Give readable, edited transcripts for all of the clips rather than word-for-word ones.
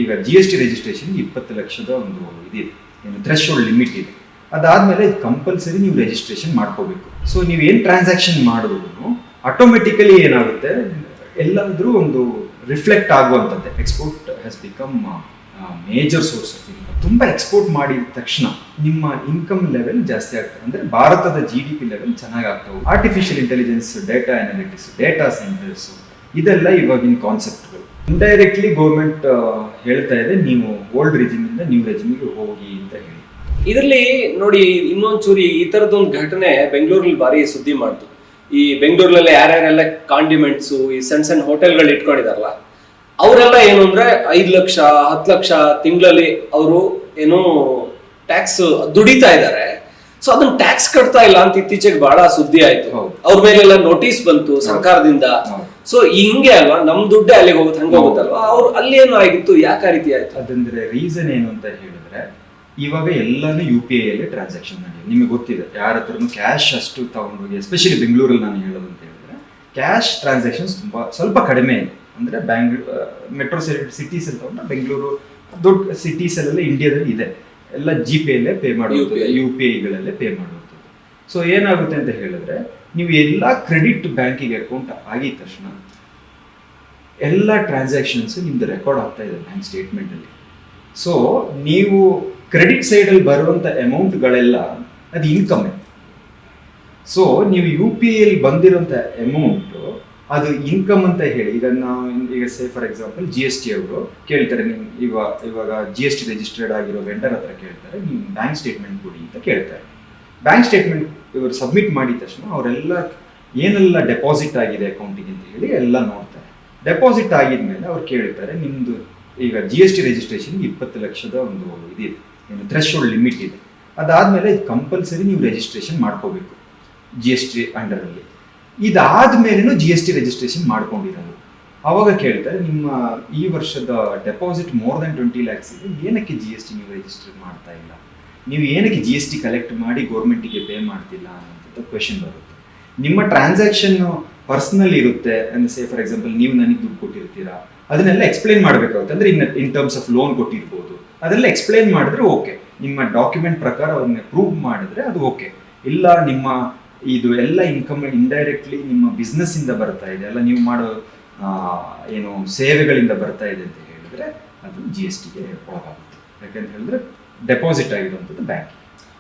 ಈಗ GST registration 20 ಲಕ್ಷದ ಒಂದು ಇದಿದೆ, ಏನು ಥ್ರೆಶೋಲ್ಡ್ ಲಿಮಿಟ್ ಇದೆ. ಅದಾದಮೇಲೆ ಕಂಪಲ್ಸರಿ ನೀವು ರಿಜಿಸ್ಟ್ರೇಷನ್ ಮಾಡ್ಕೋಬೇಕು. ಸೊ ನೀವೇನು ಟ್ರಾನ್ಸಾಕ್ಷನ್ ಮಾಡಿದ್ರು ಆಟೋಮೆಟಿಕಲಿ ಏನಾಗುತ್ತೆ, ಎಲ್ಲಾದರೂ ಒಂದು ರಿಫ್ಲೆಕ್ಟ್ ಆಗುವಂಥದ್ದೇ. Export has become major source of income. ತುಂಬ ಎಕ್ಸ್ಪೋರ್ಟ್ ಮಾಡಿದ ತಕ್ಷಣ ನಿಮ್ಮ ಇನ್ಕಮ್ ಲೆವೆಲ್ ಜಾಸ್ತಿ ಆಗ್ತದೆ, ಅಂದರೆ ಭಾರತದ GDP ಲೆವೆಲ್ ಚೆನ್ನಾಗಿ ಆಗ್ತವೆ. Artificial intelligence, data analytics, data centres, ಇದೆಲ್ಲ ಇವಾಗಿನ ಕಾನ್ಸೆಪ್ಟ್ಗಳು. ಇಂಡೈರೆಕ್ಟ್ಲಿ ಗೌರ್ಮೆಂಟ್ ಹೇಳ್ತಾ ಇದೆ, ನೀವು ಓಲ್ಡ್ ರೆಜಿಮಿಂದ ನ್ಯೂ ರೆಜಿಮಿಗೆ ಹೋಗಿ ಅಂತ ಹೇಳಿ. ಇದರಲ್ಲಿ ನೋಡಿ ಇನ್ನೊಂಚೂರಿ ಈ ಥರದೊಂದು ಘಟನೆ ಬೆಂಗಳೂರಲ್ಲಿ ಭಾರಿ ಸುದ್ದಿ ಮಾಡ್ತು. ಈ ಬೆಂಗಳೂರಲ್ಲಿ ಯಾರ್ಯಾರೆಲ್ಲ ಕಾಂಡಿಮೆಂಟ್ಸು, ಈ ಸಣ್ಣ ಸಣ್ಣ ಹೋಟೆಲ್ಗಳು ಇಟ್ಕೊಂಡಿದಾರಲ್ಲ, ಅವರೆಲ್ಲ ಏನು ಅಂದ್ರೆ 5 ಲಕ್ಷ 10 ಲಕ್ಷ ತಿಂಗಳಲ್ಲಿ ಅವರು ಏನು ಟ್ಯಾಕ್ಸ್ ದುಡಿತಾ ಇದ್ದಾರೆ. ಸೊ ಅದನ್ನ ಟ್ಯಾಕ್ಸ್ ಕಟ್ತಾ ಇಲ್ಲ ಅಂತ ಇತ್ತೀಚೆಗೆ ಬಹಳ ಸುದ್ದಿ ಆಯ್ತು. ಅವ್ರ ಮೇಲೆಲ್ಲ ನೋಟಿಸ್ ಬಂತು ಸರ್ಕಾರದಿಂದ. ಸೊ ಹಿಂಗೆ ಅಲ್ವಾ, ನಮ್ ದುಡ್ಡೇ ಅಲ್ಲಿಗೆ ಹೋಗುತ್ತೆ, ಹಂಗೆ ಹೋಗುತ್ತಲ್ವಾ. ಅವ್ರು ಅಲ್ಲಿ ಏನು ಆಗಿತ್ತು, ಯಾಕೆ ರೀತಿ ಆಯ್ತು? ಅದಂದ್ರೆ ರೀಸನ್ ಏನು ಅಂತ ಹೇಳಿದ್ರೆ, ಇವಾಗ ಎಲ್ಲಾನು UPI ಅಲ್ಲಿ ಟ್ರಾನ್ಸಾಕ್ಷನ್ ನಡೆಯುತ್ತೆ. ನಿಮಗೆ ಗೊತ್ತಿದೆ, ಯಾರ ಹತ್ರನು ಕ್ಯಾಶ್ ಅಷ್ಟು ತಗೊಂಡೋಗಿ, ಎಸ್ಪೆಷಲಿ ಬೆಂಗಳೂರಲ್ಲಿ ನಾನು ಹೇಳೋದು ಅಂತ ಹೇಳಿದ್ರೆ ಕ್ಯಾಶ್ ಟ್ರಾನ್ಸಾಕ್ಷನ್ಸ್ ಸ್ವಲ್ಪ ಕಡಿಮೆ ಇದೆ. ಅಂದರೆ ಮೆಟ್ರೋ ಸಿಟೀಸ್ ಅಲ್ಲಿ ತಗೊಂಡ್ರೆ, ಬೆಂಗಳೂರು ದೊಡ್ಡ ಸಿಟೀಸ್ ಅಲ್ಲೆಲ್ಲ ಇಂಡಿಯಾದಲ್ಲಿ ಇದೆ, ಎಲ್ಲ GPay ಅಲ್ಲೇ ಪೇ ಮಾಡುವಂಥದ್ದು, UPIಗಳಲ್ಲೇ ಪೇ ಮಾಡುವಂಥದ್ದು. ಸೊ ಏನಾಗುತ್ತೆ ಅಂತ ಹೇಳಿದ್ರೆ, ನೀವು ಎಲ್ಲ ಕ್ರೆಡಿಟ್ ಬ್ಯಾಂಕಿಗೆ ಅಕೌಂಟ್ ಆಗಿದ ತಕ್ಷಣ ಎಲ್ಲ ಟ್ರಾನ್ಸಾಕ್ಷನ್ಸ್ ನಿಮ್ದು ರೆಕಾರ್ಡ್ ಆಗ್ತಾ ಇದೆ ಬ್ಯಾಂಕ್ ಸ್ಟೇಟ್ಮೆಂಟಲ್ಲಿ. ಸೊ ನೀವು ಕ್ರೆಡಿಟ್ ಸೈಡಲ್ಲಿ ಬರುವಂಥ ಅಮೌಂಟ್ಗಳೆಲ್ಲ ಅದು ಇನ್ಕಮ್. ಸೊ ನೀವು UPI ಅಲ್ಲಿ ಬಂದಿರೋಂಥ ಅಮೌಂಟು ಅದು ಇನ್ಕಮ್ ಅಂತ ಹೇಳಿ, ಈಗ ಸೇ ಫಾರ್ ಎಕ್ಸಾಂಪಲ್ GST ಅವರು ಕೇಳ್ತಾರೆ, ನೀವು ಇವಾಗ GST ರಿಜಿಸ್ಟರ್ಡ್ ಆಗಿರೋ ವೆಂಡರ್ ಹತ್ರ ಕೇಳ್ತಾರೆ, ನೀವು ಬ್ಯಾಂಕ್ ಸ್ಟೇಟ್ಮೆಂಟ್ ಕೊಡಿ ಅಂತ ಕೇಳ್ತಾರೆ. ಬ್ಯಾಂಕ್ ಸ್ಟೇಟ್ಮೆಂಟ್ ಇವರು ಸಬ್ಮಿಟ್ ಮಾಡಿದ ತಕ್ಷಣ ಅವರೆಲ್ಲ ಏನೆಲ್ಲ ಡೆಪಾಸಿಟ್ ಆಗಿದೆ ಅಕೌಂಟಿಗೆ ಅಂತ ಹೇಳಿ ಎಲ್ಲ ನೋಡ್ತಾರೆ. ಡೆಪಾಸಿಟ್ ಆಗಿದ್ಮೇಲೆ ಅವ್ರು ಕೇಳ್ತಾರೆ, ನಿಮ್ಮದು ಈಗ GST ರಿಜಿಸ್ಟ್ರೇಷನ್ 20 ಲಕ್ಷದ ಒಂದು ಇದಿದೆ, ಏನು ಥ್ರೆಶೋಲ್ಡ್ ಲಿಮಿಟ್ ಇದೆ. ಅದಾದಮೇಲೆ ಕಂಪಲ್ಸರಿ ನೀವು ರಿಜಿಸ್ಟ್ರೇಷನ್ ಮಾಡ್ಕೋಬೇಕು GST ಅಂಡರಲ್ಲಿ. ಇದಾದ್ಮೇಲೆನೂ GST ರಿಜಿಸ್ಟ್ರೇಷನ್ ಮಾಡ್ಕೊಂಡಿರೋದು. ಅವಾಗ ಕೇಳ್ತಾರೆ, ನಿಮ್ಮ ಈ ವರ್ಷದ ಡೆಪಾಸಿಟ್ ಮೋರ್ ದೆನ್ 20 lakhs ಇದೆ, ಏನಕ್ಕೆ GST ನೀವು ರಿಜಿಸ್ಟರ್ ಮಾಡ್ತಾ ಇಲ್ಲ, ನೀವು ಏನಕ್ಕೆ GST ಕಲೆಕ್ಟ್ ಮಾಡಿ ಗೌರ್ಮೆಂಟಿಗೆ ಪೇ ಮಾಡ್ತಿಲ್ಲ ಅನ್ನೋಂಥದ್ದು ಕ್ವೆಶನ್ ಬರುತ್ತೆ. ನಿಮ್ಮ ಟ್ರಾನ್ಸಾಕ್ಷನ್ ಪರ್ಸನಲ್ ಇರುತ್ತೆ ಅಂದರೆ, ಸೇ ಫಾರ್ ಎಕ್ಸಾಂಪಲ್ ನೀವು ನನಗೆ ದುಡ್ಡು ಕೊಟ್ಟಿರ್ತೀರಾ, ಅದನ್ನೆಲ್ಲ ಎಕ್ಸ್ಪ್ಲೈನ್ ಮಾಡಬೇಕಾಗುತ್ತೆ. ಅಂದರೆ ಇನ್ ಟರ್ಮ್ಸ್ ಆಫ್ ಲೋನ್ ಕೊಟ್ಟಿರ್ಬೋದು, ಅದೆಲ್ಲ ಎಕ್ಸ್ಪ್ಲೈನ್ ಮಾಡಿದ್ರೆ ಓಕೆ, ನಿಮ್ಮ ಡಾಕ್ಯುಮೆಂಟ್ ಪ್ರಕಾರ ಅದನ್ನ ಪ್ರೂವ್ ಮಾಡಿದ್ರೆ ಅದು ಓಕೆ. ಇಲ್ಲ ನಿಮ್ಮ ಇದು ಎಲ್ಲ ಇನ್ಕಮ್ ಇಂಡೈರೆಕ್ಟ್ಲಿ ನಿಮ್ಮ ಬಿಸ್ನೆಸ್ ಇಂದ ಬರ್ತಾ ಇದೆ, ಎಲ್ಲ ನೀವು ಮಾಡೋ ಏನು ಸೇವೆಗಳಿಂದ ಬರ್ತಾ ಇದೆ ಅಂತ ಹೇಳಿದ್ರೆ ಅದು GSTಗೆ ಒಳಗಾಗುತ್ತೆ. ಯಾಕಂತ ಹೇಳಿದ್ರೆ ಡೆಪಾಸಿಟ್ ಆಗಿರುವಂಥದ್ದು ಬ್ಯಾಂಕ್.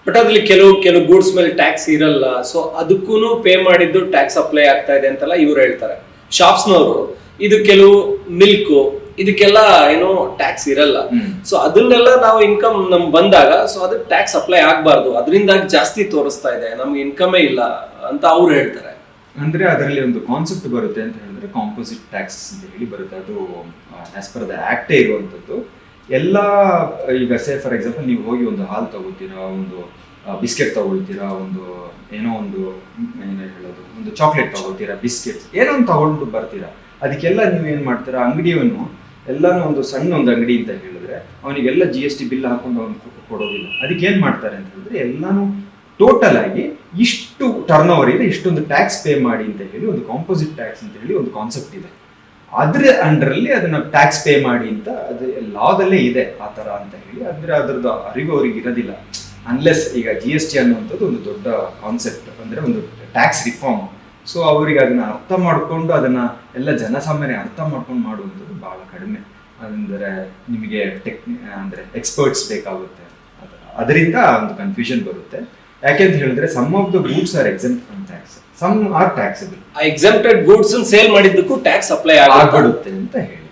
ಬಟ್ ಅದ್ರಲ್ಲಿ ಕೆಲವು ಗೂಡ್ಸ್ ಮೇಲೆ ಟ್ಯಾಕ್ಸ್ ಇರಲ್ಲ, ಸೊ ಅದಕ್ಕೂ ಪೇ ಮಾಡಿದ್ದು ಟ್ಯಾಕ್ಸ್ ಅಪ್ಲೈ ಆಗ್ತಾ ಇದೆ ಅಂತೆಲ್ಲ ಇವ್ರು ಹೇಳ್ತಾರೆ ಶಾಪ್ಸ್ನವರು. ಇದು ಕೆಲವು ಮಿಲ್ಕ್ ಇದಕ್ಕೆಲ್ಲ ಏನೋ ಟ್ಯಾಕ್ಸ್ ಇರಲ್ಲ. ಸೊ ಅದನ್ನೆಲ್ಲ ನಾವು ಇನ್ಕಮ್ ನಮ್ ಬಂದಾಗ ಸೊ ಅದಕ್ಕೆ ಟ್ಯಾಕ್ಸ್ ಅಪ್ಲೈ ಆಗ್ಬಾರ್ದು, ಅದರಿಂದಾಗಿ ಜಾಸ್ತಿ ತೋರಿಸ್ತಾ ಇದೆ, ನಮ್ಗೆ ಇನ್ಕಮೇ ಇಲ್ಲ ಅಂತ ಅವ್ರು ಹೇಳ್ತಾರೆ. ಅಂದ್ರೆ ಅದರಲ್ಲಿ ಒಂದು ಕಾನ್ಸೆಪ್ಟ್ ಬರುತ್ತೆ ಅಂತ ಹೇಳಿದ್ರೆ ಕಾಂಪೋಸಿಟ್ ಟ್ಯಾಕ್ಸ್ ಅಂತ ಹೇಳಿ ಬರುತ್ತೆ. ಅದು ಆಸ್ ಪರ್ ದ ಆಕ್ಟೇ ಇರುವಂಥದ್ದು. ಎಲ್ಲ ಈಗ ಸೇ ಫಾರ್ ಎಕ್ಸಾಂಪಲ್ ನೀವು ಹೋಗಿ ಒಂದು ಹಾಲು ತಗೋತೀರಾ, ಒಂದು ಬಿಸ್ಕೆಟ್ ತಗೊಳ್ತೀರಾ, ಏನೋ ಒಂದು ಒಂದು ಚಾಕ್ಲೇಟ್ ತಗೋತೀರಾ, ಬಿಸ್ಕೆಟ್ಸ್ ಏನೋ ಒಂದು ತಗೊಂಡು ಬರ್ತೀರಾ, ಅದಕ್ಕೆಲ್ಲ ನೀವು ಏನು ಮಾಡ್ತೀರಾ, ಅಂಗಡಿಯವನು ಎಲ್ಲಾನು ಒಂದು ಸಣ್ಣ ಒಂದು ಅಂಗಡಿ ಅಂತ ಹೇಳಿದ್ರೆ ಅವನಿಗೆಲ್ಲ GST ಬಿಲ್ ಹಾಕೊಂಡು ಅವನು ಕೊಡೋದಿಲ್ಲ. ಅದಕ್ಕೆ ಏನು ಮಾಡ್ತಾರೆ ಅಂತ ಹೇಳಿದ್ರೆ, ಎಲ್ಲಾನು ಟೋಟಲ್ ಆಗಿ ಇಷ್ಟು ಟರ್ನ್ ಓವರ್ ಇದೆ, ಇಷ್ಟೊಂದು ಟ್ಯಾಕ್ಸ್ ಪೇ ಮಾಡಿ ಅಂತ ಹೇಳಿ ಒಂದು ಕಾಂಪೋಸಿಟ್ ಟ್ಯಾಕ್ಸ್ ಅಂತ ಹೇಳಿ ಒಂದು ಕಾನ್ಸೆಪ್ಟ್ ಇದೆ. ಅದ್ರ ಅಂಡರಲ್ಲಿ ಅದನ್ನ ಟ್ಯಾಕ್ಸ್ ಪೇ ಮಾಡಿ ಅಂತ ಅದು ಲಾದಲ್ಲೇ ಇದೆ ಆ ಥರ ಅಂತ ಹೇಳಿ. ಅಂದರೆ ಅದರದ್ದು ಅರಿವು ಅವ್ರಿಗೆ ಇರೋದಿಲ್ಲ ಅನ್ಲೆಸ್ ಈಗ GST ಅನ್ನುವಂಥದ್ದು ಒಂದು ದೊಡ್ಡ ಕಾನ್ಸೆಪ್ಟ್, ಅಂದರೆ ಒಂದು ಟ್ಯಾಕ್ಸ್ ರಿಫಾರ್ಮ್. ಸೊ ಅವರಿಗೆ ಅದನ್ನ ಅರ್ಥ ಮಾಡಿಕೊಂಡು ಅದನ್ನ ಎಲ್ಲ ಜನಸಾಮಾನ್ಯ ಅರ್ಥ ಮಾಡ್ಕೊಂಡು ಮಾಡುವಂಥದ್ದು ಬಹಳ ಕಡಿಮೆ. ಅಂದರೆ ನಿಮಗೆ ಅಂದರೆ ಎಕ್ಸ್ಪರ್ಟ್ಸ್ ಬೇಕಾಗುತ್ತೆ, ಅದರಿಂದ ಒಂದು ಕನ್ಫ್ಯೂಷನ್ ಬರುತ್ತೆ. ಯಾಕೆಂತ ಹೇಳಿದ್ರೆ some of the goods are exempt from tax, some are taxable. ಆ ಎಕ್ಸೆಂಪ್ಟೆಡ್ ಗೂಡ್ಸ್ ಸೇಲ್ ಮಾಡಿದ್ದಕ್ಕೂ ಟ್ಯಾಕ್ಸ್ ಅಪ್ಲೈ ಆಗ್ಬಿಡುತ್ತೆ ಅಂತ ಹೇಳಿ.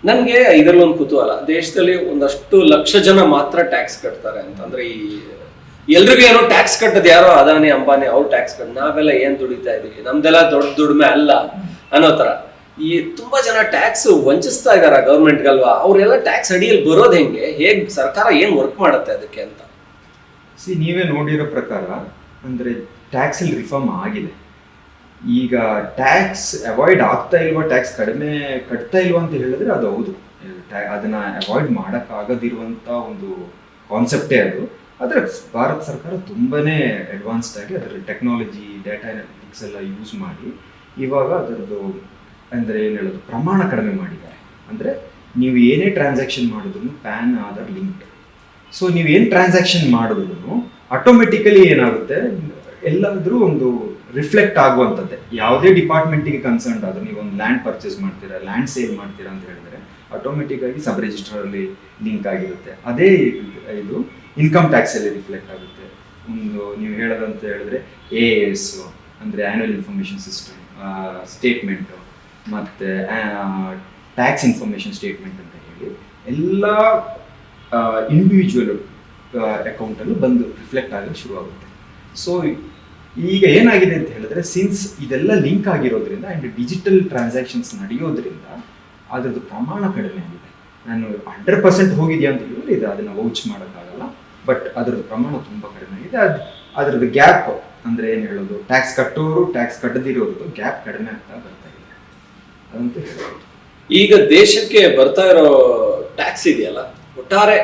ನನ್ಗೆ ಇದರಲ್ಲಿ ಒಂದು ಕುತೂಹಲ, ದೇಶದಲ್ಲಿ ಒಂದಷ್ಟು ಲಕ್ಷ ಜನ ಮಾತ್ರ ಟ್ಯಾಕ್ಸ್ ಕಟ್ತಾರೆ ಅಂತಂದ್ರೆ, ಈ ಎಲ್ರಿಗೂ ಏನೋ ಟ್ಯಾಕ್ಸ್ ಕಟ್ಟೋದು ಯಾರೋ ಅದಾನಿ ಅಂಬಾನಿ ಅವ್ರು ಟ್ಯಾಕ್ಸ್ ಕಟ್ಟ, ನಾವೆಲ್ಲ ಏನ್ ದುಡಿತಾ ಇದೀವಿ, ನಮ್ದೆಲ್ಲ ದೊಡ್ಡ ದುಡಿಮೆ ಅಲ್ಲ ಅನ್ನೋ ತರ. ಈ ತುಂಬಾ ಜನ ಟ್ಯಾಕ್ಸ್ ವಂಚಿಸ್ತಾ ಇದಾರ ಗೌರ್ಮೆಂಟ್ಗಲ್ವಾ, ಅವರೆಲ್ಲ ಟ್ಯಾಕ್ಸ್ ಅಡಿಯಲ್ಲಿ ಬರೋದು ಹೆಂಗೆ, ಹೇಗ್ ಸರ್ಕಾರ ಏನ್ ವರ್ಕ್ ಮಾಡುತ್ತೆ ಅದಕ್ಕೆ ಅಂತ? ನೀವೇ ನೋಡಿರೋ ಪ್ರಕಾರ ಅಂದ್ರೆ ಟ್ಯಾಕ್ಸ್ ಅಲ್ಲಿ ರಿಫಾರ್ಮ್ ಆಗಿದೆ. ಈಗ ಟ್ಯಾಕ್ಸ್ ಅವಾಯ್ಡ್ ಆಗ್ತಾ ಇಲ್ವಾ, ಟ್ಯಾಕ್ಸ್ ಕಡಿಮೆ ಕಟ್ತಾ ಇಲ್ವಾ ಅಂತ ಹೇಳಿದ್ರೆ ಅದು ಹೌದು. ಅದನ್ನ ಅವಾಯ್ಡ್ ಮಾಡೋಕ್ಕಾಗದಿರುವಂಥ ಒಂದು ಕಾನ್ಸೆಪ್ಟೇ ಅದು. ಆದರೆ ಭಾರತ ಸರ್ಕಾರ ತುಂಬಾನೇ ಅಡ್ವಾನ್ಸ್ಡ್ ಆಗಿ ಅದರ ಟೆಕ್ನಾಲಜಿ, ಡೇಟಾ ಅನಾಲಿಟಿಕ್ಸ್ ಎಲ್ಲ ಯೂಸ್ ಮಾಡಿ ಇವಾಗ ಅದರದ್ದು ಅಂದರೆ ಏನು ಹೇಳೋದು ಪ್ರಮಾಣ ಕಡಿಮೆ ಮಾಡಿದ್ದಾರೆ. ಅಂದರೆ ನೀವು ಏನೇ ಟ್ರಾನ್ಸಾಕ್ಷನ್ ಮಾಡಿದ್ರು ಪ್ಯಾನ್ ಆಧಾರ್ ಲಿಂಕ್ಡ್. ಸೊ ನೀವೇನು ಟ್ರಾನ್ಸಾಕ್ಷನ್ ಮಾಡಿದ್ರು ಆಟೋಮೆಟಿಕಲಿ ಏನಾಗುತ್ತೆ, ಎಲ್ಲಾದ್ರೂ ಒಂದು ರಿಫ್ಲೆಕ್ಟ್ ಆಗುವಂಥದ್ದೇ. ಯಾವುದೇ ಡಿಪಾರ್ಟ್ಮೆಂಟಿಗೆ ಕನ್ಸರ್ನ್ ಆದರೂ ನೀವು ಒಂದು ಲ್ಯಾಂಡ್ ಪರ್ಚೇಸ್ ಮಾಡ್ತೀರಾ, ಲ್ಯಾಂಡ್ ಸೇಲ್ ಮಾಡ್ತೀರಾ ಅಂತ ಹೇಳಿದ್ರೆ ಆಟೋಮೆಟಿಕ್ ಆಗಿ ಸಬ್ ರಿಜಿಸ್ಟರಲ್ಲಿ ಲಿಂಕ್ ಆಗಿರುತ್ತೆ. ಅದೇ ಇದು ಇನ್ಕಮ್ ಟ್ಯಾಕ್ಸಲ್ಲಿ ರಿಫ್ಲೆಕ್ಟ್ ಆಗುತ್ತೆ. ಒಂದು ನೀವು ಹೇಳೋದಂತ ಹೇಳಿದ್ರೆ AIS ಅಂದರೆ ಆ್ಯನ್ಯುವಲ್ ಇನ್ಫಾರ್ಮೇಷನ್ ಸಿಸ್ಟಮ್ ಸ್ಟೇಟ್ಮೆಂಟು, ಮತ್ತು ಟ್ಯಾಕ್ಸ್ ಇನ್ಫಾರ್ಮೇಷನ್ ಸ್ಟೇಟ್ಮೆಂಟ್ ಅಂತ ಹೇಳಿ ಎಲ್ಲ ಇಂಡಿವಿಜುವಲ್ ಅಕೌಂಟಲ್ಲೂ ಬಂದು ರಿಫ್ಲೆಕ್ಟ್ ಆಗಲು ಶುರುವಾಗುತ್ತೆ. ಸೊ ಈಗ ಏನಾಗಿದೆ ಅಂತ ಹೇಳಿದ್ರೆ, ಸಿನ್ಸ್ ಇದೆಲ್ಲ ಲಿಂಕ್ ಆಗಿರೋದ್ರಿಂದ ಆ್ಯಂಡ್ ಡಿಜಿಟಲ್ ಟ್ರಾನ್ಸಾಕ್ಷನ್ಸ್ ನಡೆಯೋದ್ರಿಂದ ಅದರದ್ದು ಪ್ರಮಾಣ ಕಡಿಮೆ ಆಗಿದೆ. ನಾನು 100% ಹೋಗಿದೆಯಾ ಅಂತ ಹೇಳಿದ್ರೆ ಇದು ಅದನ್ನು ವೌಚ್ ಮಾಡೋಕ್ಕಾಗಲ್ಲ, ಬಟ್ ಅದರದ್ದು ಪ್ರಮಾಣ ತುಂಬ ಕಡಿಮೆ ಆಗಿದೆ. ಅದರದ್ದು ಗ್ಯಾಪ್ ಅಂದರೆ ಏನು ಹೇಳೋದು, ಟ್ಯಾಕ್ಸ್ ಕಟ್ಟೋರು ಟ್ಯಾಕ್ಸ್ ಕಟ್ಟದಿರೋದು ಗ್ಯಾಪ್ ಕಡಿಮೆ ಆಗ್ತಾ ಬರ್ತಾ ಇದೆ ಅದಂತ ಹೇಳ್ಬೋದು. ಈಗ ದೇಶಕ್ಕೆ ಬರ್ತಾ ಇರೋ ಟ್ಯಾಕ್ಸ್ ಇದೆಯಲ್ಲ, ಒಟ್ಟಾರೆ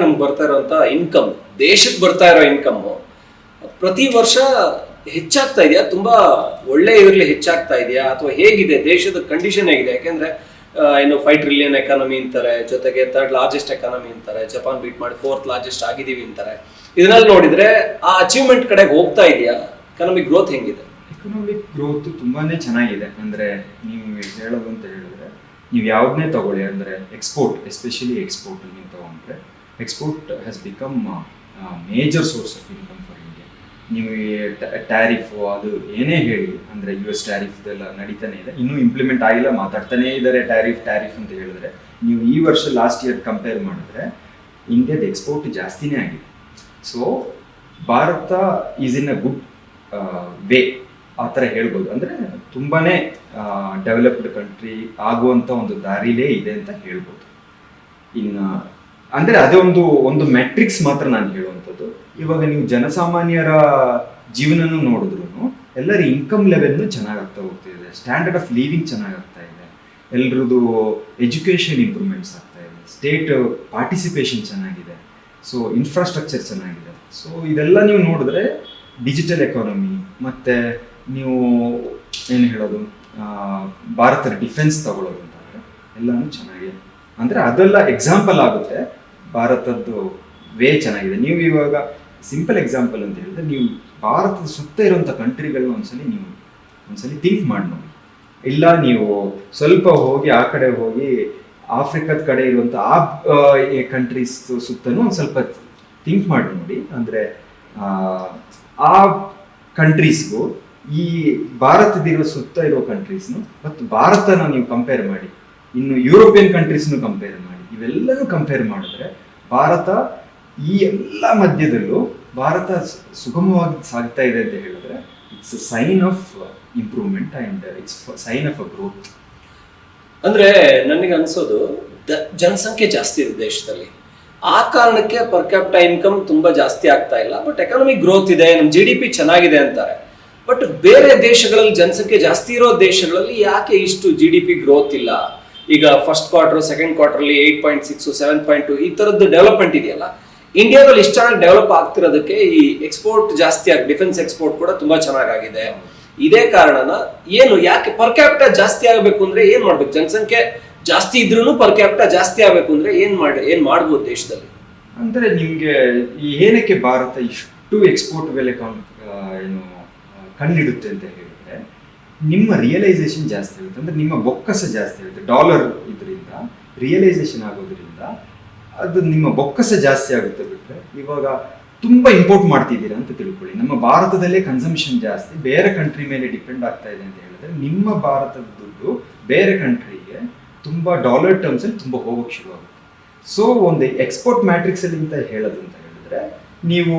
ನಮ್ಗೆ ಬರ್ತಾ ಇರೋಂಥ ಇನ್ಕಮ್, ದೇಶಕ್ಕೆ ಬರ್ತಾ ಇರೋ ಇನ್ಕಮ್ ಪ್ರತಿ ವರ್ಷ ಹೆಚ್ಚಾಗ್ತಾ ಇದೆಯಾ? ತುಂಬಾ ಒಳ್ಳೆ ಇದರಲ್ಲಿ ಹೆಚ್ಚಾಗ್ತಾ ಇದೆಯಾ ಅಥವಾ ಹೇಗಿದೆ ದೇಶದ ಕಂಡೀಷನ್ ಹೇಗಿದೆ? ಯಾಕೆಂದ್ರೆ 5 ಟ್ರಿಲಿಯನ್ ಎಕಾನಮಿ ಅಂತಾರೆ, ಜೊತೆಗೆ 3rd ಲಾರ್ಜೆಸ್ಟ್ ಎಕಾನಮಿ ಅಂತಾರೆ, ಜಪಾನ್ ಬೀಟ್ ಮಾಡಿ 4th ಲಾರ್ಜೆಸ್ಟ್ ಆಗಿದೀವಿ ಅಂತಾರೆ. ಇದನ್ನೆಲ್ಲ ನೋಡಿದ್ರೆ ಆ ಅಚೀವ್ಮೆಂಟ್ ಕಡೆಗೆ ಹೋಗ್ತಾ ಇದೆಯಾ? ಎಕನಾಮಿಕ್ ಗ್ರೋತ್ ಹೆಂಗಿದೆ? ಎಕನಾಮಿಕ್ ಗ್ರೋತ್ ತುಂಬಾನೇ ಚೆನ್ನಾಗಿದೆ. ಅಂದ್ರೆ ನೀವು ಹೇಳೋದು ಅಂತ ಹೇಳಿದ್ರೆ, ನೀವು ಯಾವ್ದನ್ನೇ ತಗೊಳ್ಳಿ, ಅಂದ್ರೆ ಎಕ್ಸ್ಪೋರ್ಟ್, ಎಸ್ಪೆಷಲಿ ಎಕ್ಸ್ಪೋರ್ಟ್ ನೀವು ತಗೊಂಡ್ರೆ, export has become major source of income for India. ನೀವು ಟ್ಯಾರಿಫ್ ಅದು ಏನೇ ಹೇಳಿ, ಅಂದರೆ US ಟ್ಯಾರಿಫ್ ಎಲ್ಲ ನಡೀತಾನೆ ಇದೆ, ಇನ್ನೂ ಇಂಪ್ಲಿಮೆಂಟ್ ಆಗಿಲ್ಲ, ಮಾತಾಡ್ತಾನೇ ಇದ್ದಾರೆ ಟ್ಯಾರಿಫ್ ಅಂತ ಹೇಳಿದ್ರೆ. ನೀವು ಈ ವರ್ಷ ಲಾಸ್ಟ್ ಇಯರ್ ಕಂಪೇರ್ ಮಾಡಿದ್ರೆ ಇಂಡಿಯಾದ ಎಕ್ಸ್ಪೋರ್ಟ್ ಜಾಸ್ತಿನೇ ಆಗಿದೆ. So Bharat is in a good way ಆ ಥರ ಹೇಳ್ಬೋದು. ಅಂದರೆ ತುಂಬಾ ಡೆವಲಪ್ಡ್ ಕಂಟ್ರಿ ಆಗುವಂಥ ಒಂದು ದಾರಿಲೇ ಇದೆ ಅಂತ ಹೇಳ್ಬೋದು. ಇನ್ನು ಅಂದರೆ ಅದೇ ಒಂದು ಮೆಟ್ರಿಕ್ಸ್ ಮಾತ್ರ ನಾನು ಹೇಳುವಂಥದ್ದು. ಇವಾಗ ನೀವು ಜನಸಾಮಾನ್ಯರ ಜೀವನನೂ ನೋಡಿದ್ರು ಎಲ್ಲರ ಇನ್ಕಮ್ ಲೆವೆಲ್ನು ಚೆನ್ನಾಗಾಗ್ತಾ ಹೋಗ್ತಿದೆ, ಸ್ಟ್ಯಾಂಡರ್ಡ್ ಆಫ್ ಲಿವಿಂಗ್ ಚೆನ್ನಾಗಾಗ್ತಾ ಇದೆ, ಎಲ್ರದ್ದು ಎಜುಕೇಷನ್ ಇಂಪ್ರೂವ್ಮೆಂಟ್ಸ್ ಆಗ್ತಾ ಇದೆ, ಸ್ಟೇಟ್ ಪಾರ್ಟಿಸಿಪೇಷನ್ ಚೆನ್ನಾಗಿದೆ, ಸೊ ಇನ್ಫ್ರಾಸ್ಟ್ರಕ್ಚರ್ ಚೆನ್ನಾಗಿದೆ. ಸೊ ಇದೆಲ್ಲ ನೀವು ನೋಡಿದ್ರೆ ಡಿಜಿಟಲ್ ಎಕಾನಮಿ, ಮತ್ತು ನೀವು ಏನು ಹೇಳೋದು, ಭಾರತದ ಡಿಫೆನ್ಸ್ ತಗೊಳ್ಳೋದು ಅಂತಂದರೆ ಎಲ್ಲನೂ ಚೆನ್ನಾಗಿದೆ. ಅಂದರೆ ಅದೆಲ್ಲ ಎಕ್ಸಾಂಪಲ್ ಆಗುತ್ತೆ, ಭಾರತದ್ದು ವೇ ಚೆನ್ನಾಗಿದೆ. ನೀವು ಇವಾಗ ಸಿಂಪಲ್ ಎಕ್ಸಾಂಪಲ್ ಅಂತ ಹೇಳಿದ್ರೆ, ನೀವು ಭಾರತದ ಸುತ್ತ ಇರುವಂಥ ಕಂಟ್ರಿಗಳನ್ನ ಒಂದ್ಸಲಿ ಥಿಂಕ್ ಮಾಡಿ ನೋಡಿ. ಇಲ್ಲ ನೀವು ಸ್ವಲ್ಪ ಹೋಗಿ ಆ ಕಡೆ ಹೋಗಿ ಆಫ್ರಿಕಾದ ಕಡೆ ಇರುವಂಥ ಕಂಟ್ರೀಸ್ ಸುತ್ತನೂ ಒಂದು ಸ್ವಲ್ಪ ಥಿಂಕ್ ಮಾಡಿ ನೋಡಿ. ಅಂದರೆ ಆ ಕಂಟ್ರೀಸ್ಗೂ ಈ ಭಾರತದಿರೋ ಸುತ್ತ ಇರೋ ಕಂಟ್ರೀಸ್ನು ಮತ್ತು ಭಾರತನ ನೀವು ಕಂಪೇರ್ ಮಾಡಿ, ಇನ್ನು ಯುರೋಪಿಯನ್ ಕಂಟ್ರೀಸ್ನು ಕಂಪೇರ್ ಮಾಡಿ, ಇವೆಲ್ಲನೂ ಕಂಪೇರ್ ಮಾಡಿದ್ರೆ ಭಾರತ ಈ ಎಲ್ಲ ಮಧ್ಯದಲ್ಲೂ ಭಾರತ ಸುಗಮವಾಗಿ ಸಾಗ್ತಾ ಇದೆ ಅಂತ ಹೇಳಿದ್ರೆ it's a sign of improvement and it's sign of a growth. ಅಂದ್ರೆ ನನಗೆ ಅನ್ಸೋದು ಜನಸಂಖ್ಯೆ ಜಾಸ್ತಿ ಇದೆ ದೇಶದಲ್ಲಿ, ಆ ಕಾರಣಕ್ಕೆ ಪರ್ ಕ್ಯಾಪಿಟಲ್ ಇನ್ಕಮ್ ತುಂಬಾ ಜಾಸ್ತಿ ಆಗ್ತಾ ಇಲ್ಲ. ಬಟ್ ಎಕನಾಮಿಕ್ ಗ್ರೋತ್ ಇದೆ, ನಮ್ಮ GDP ಚೆನ್ನಾಗಿದೆ ಅಂತಾರೆ. ಬಟ್ ಬೇರೆ ದೇಶಗಳಲ್ಲಿ ಜನಸಂಖ್ಯೆ ಜಾಸ್ತಿ ಇರೋ ದೇಶಗಳಲ್ಲಿ ಯಾಕೆ ಇಷ್ಟು GDP ಗ್ರೋತ್ ಇಲ್ಲ? ಈಗ ಫಸ್ಟ್ ಕ್ವಾರ್ಟರ್, ಸೆಕೆಂಡ್ ಕ್ವಾರ್ಟರ್ಲಿ 8.6, 7.2 ಈ ತರದ್ದು ಡೆವಲಪ್ಮೆಂಟ್ ಇದೆಯಲ್ಲ, ಇಂಡಿಯಾದಲ್ಲಿ ಇಷ್ಟು ಚೆನ್ನಾಗಿ ಡೆವಲಪ್ ಆಗ್ತಿರೋದಕ್ಕೆ ಈ ಎಕ್ಸ್ಪೋರ್ಟ್ ಜಾಸ್ತಿ ಆಗಿ, ಡಿಫೆನ್ಸ್ ಎಕ್ಸ್ಪೋರ್ಟ್ ಕೂಡ ತುಂಬಾ ಚೆನ್ನಾಗಿದೆ. ಇದೇ ಕಾರಣನ ಏನು, ಯಾಕೆ ಪರ್ ಕ್ಯಾಪಿಟಲ್ ಜಾಸ್ತಿ ಆಗಬೇಕು ಅಂದ್ರೆ ಏನ್ ಮಾಡ್ಬೇಕು? ಜನಸಂಖ್ಯೆ ಜಾಸ್ತಿ ಇದ್ರೂ ಪರ್ ಕ್ಯಾಪಿಟಲ್ ಜಾಸ್ತಿ ಆಗಬೇಕು ಅಂದ್ರೆ ಏನ್ ಮಾಡ್ಬೋದು ದೇಶದಲ್ಲಿ? ಅಂದ್ರೆ ನಿಮ್ಗೆ ಏನಕ್ಕೆ ಭಾರತ ಇಷ್ಟು ಎಕ್ಸ್ಪೋರ್ಟ್ ಬೆಲೆ ಏನು ಕಂಡಿಡುತ್ತೆ ಅಂತ ಹೇಳಿದ್ರೆ, ನಿಮ್ಮ ರಿಯಲೈಸೇಷನ್ ಜಾಸ್ತಿ ಇರುತ್ತೆ, ಅಂದ್ರೆ ನಿಮ್ಮ ಬೊಕ್ಕಸ ಜಾಸ್ತಿ ಇರುತ್ತೆ. ಡಾಲರ್ ಇದರಿಂದ ರಿಯಲೈಸೇಷನ್ ಆಗೋದ್ರಿಂದ ಅದು ನಿಮ್ಮ ಬೊಕ್ಕಸ ಜಾಸ್ತಿ ಆಗುತ್ತೆ. ಬಿಟ್ಟರೆ ಇವಾಗ ತುಂಬ ಇಂಪೋರ್ಟ್ ಮಾಡ್ತಿದ್ದೀರಾ ಅಂತ ತಿಳ್ಕೊಳ್ಳಿ, ನಮ್ಮ ಭಾರತದಲ್ಲೇ ಕನ್ಸಂಪ್ಷನ್ ಜಾಸ್ತಿ, ಬೇರೆ ಕಂಟ್ರಿ ಮೇಲೆ ಡಿಪೆಂಡ್ ಆಗ್ತಾ ಇದೆ ಅಂತ ಹೇಳಿದ್ರೆ ನಿಮ್ಮ ಭಾರತದ ದುಡ್ಡು ಬೇರೆ ಕಂಟ್ರಿಗೆ ತುಂಬ ಡಾಲರ್ ಟರ್ಮ್ಸಲ್ಲಿ ತುಂಬ ಹೋಗೋಕ್ಕೆ ಶುರುವಾಗುತ್ತೆ. ಸೊ ಒಂದು ಎಕ್ಸ್ಪೋರ್ಟ್ ಮ್ಯಾಟ್ರಿಕ್ಸಲ್ಲಿ ಅಂತ ಹೇಳೋದು ಅಂತ ಹೇಳಿದ್ರೆ, ನೀವು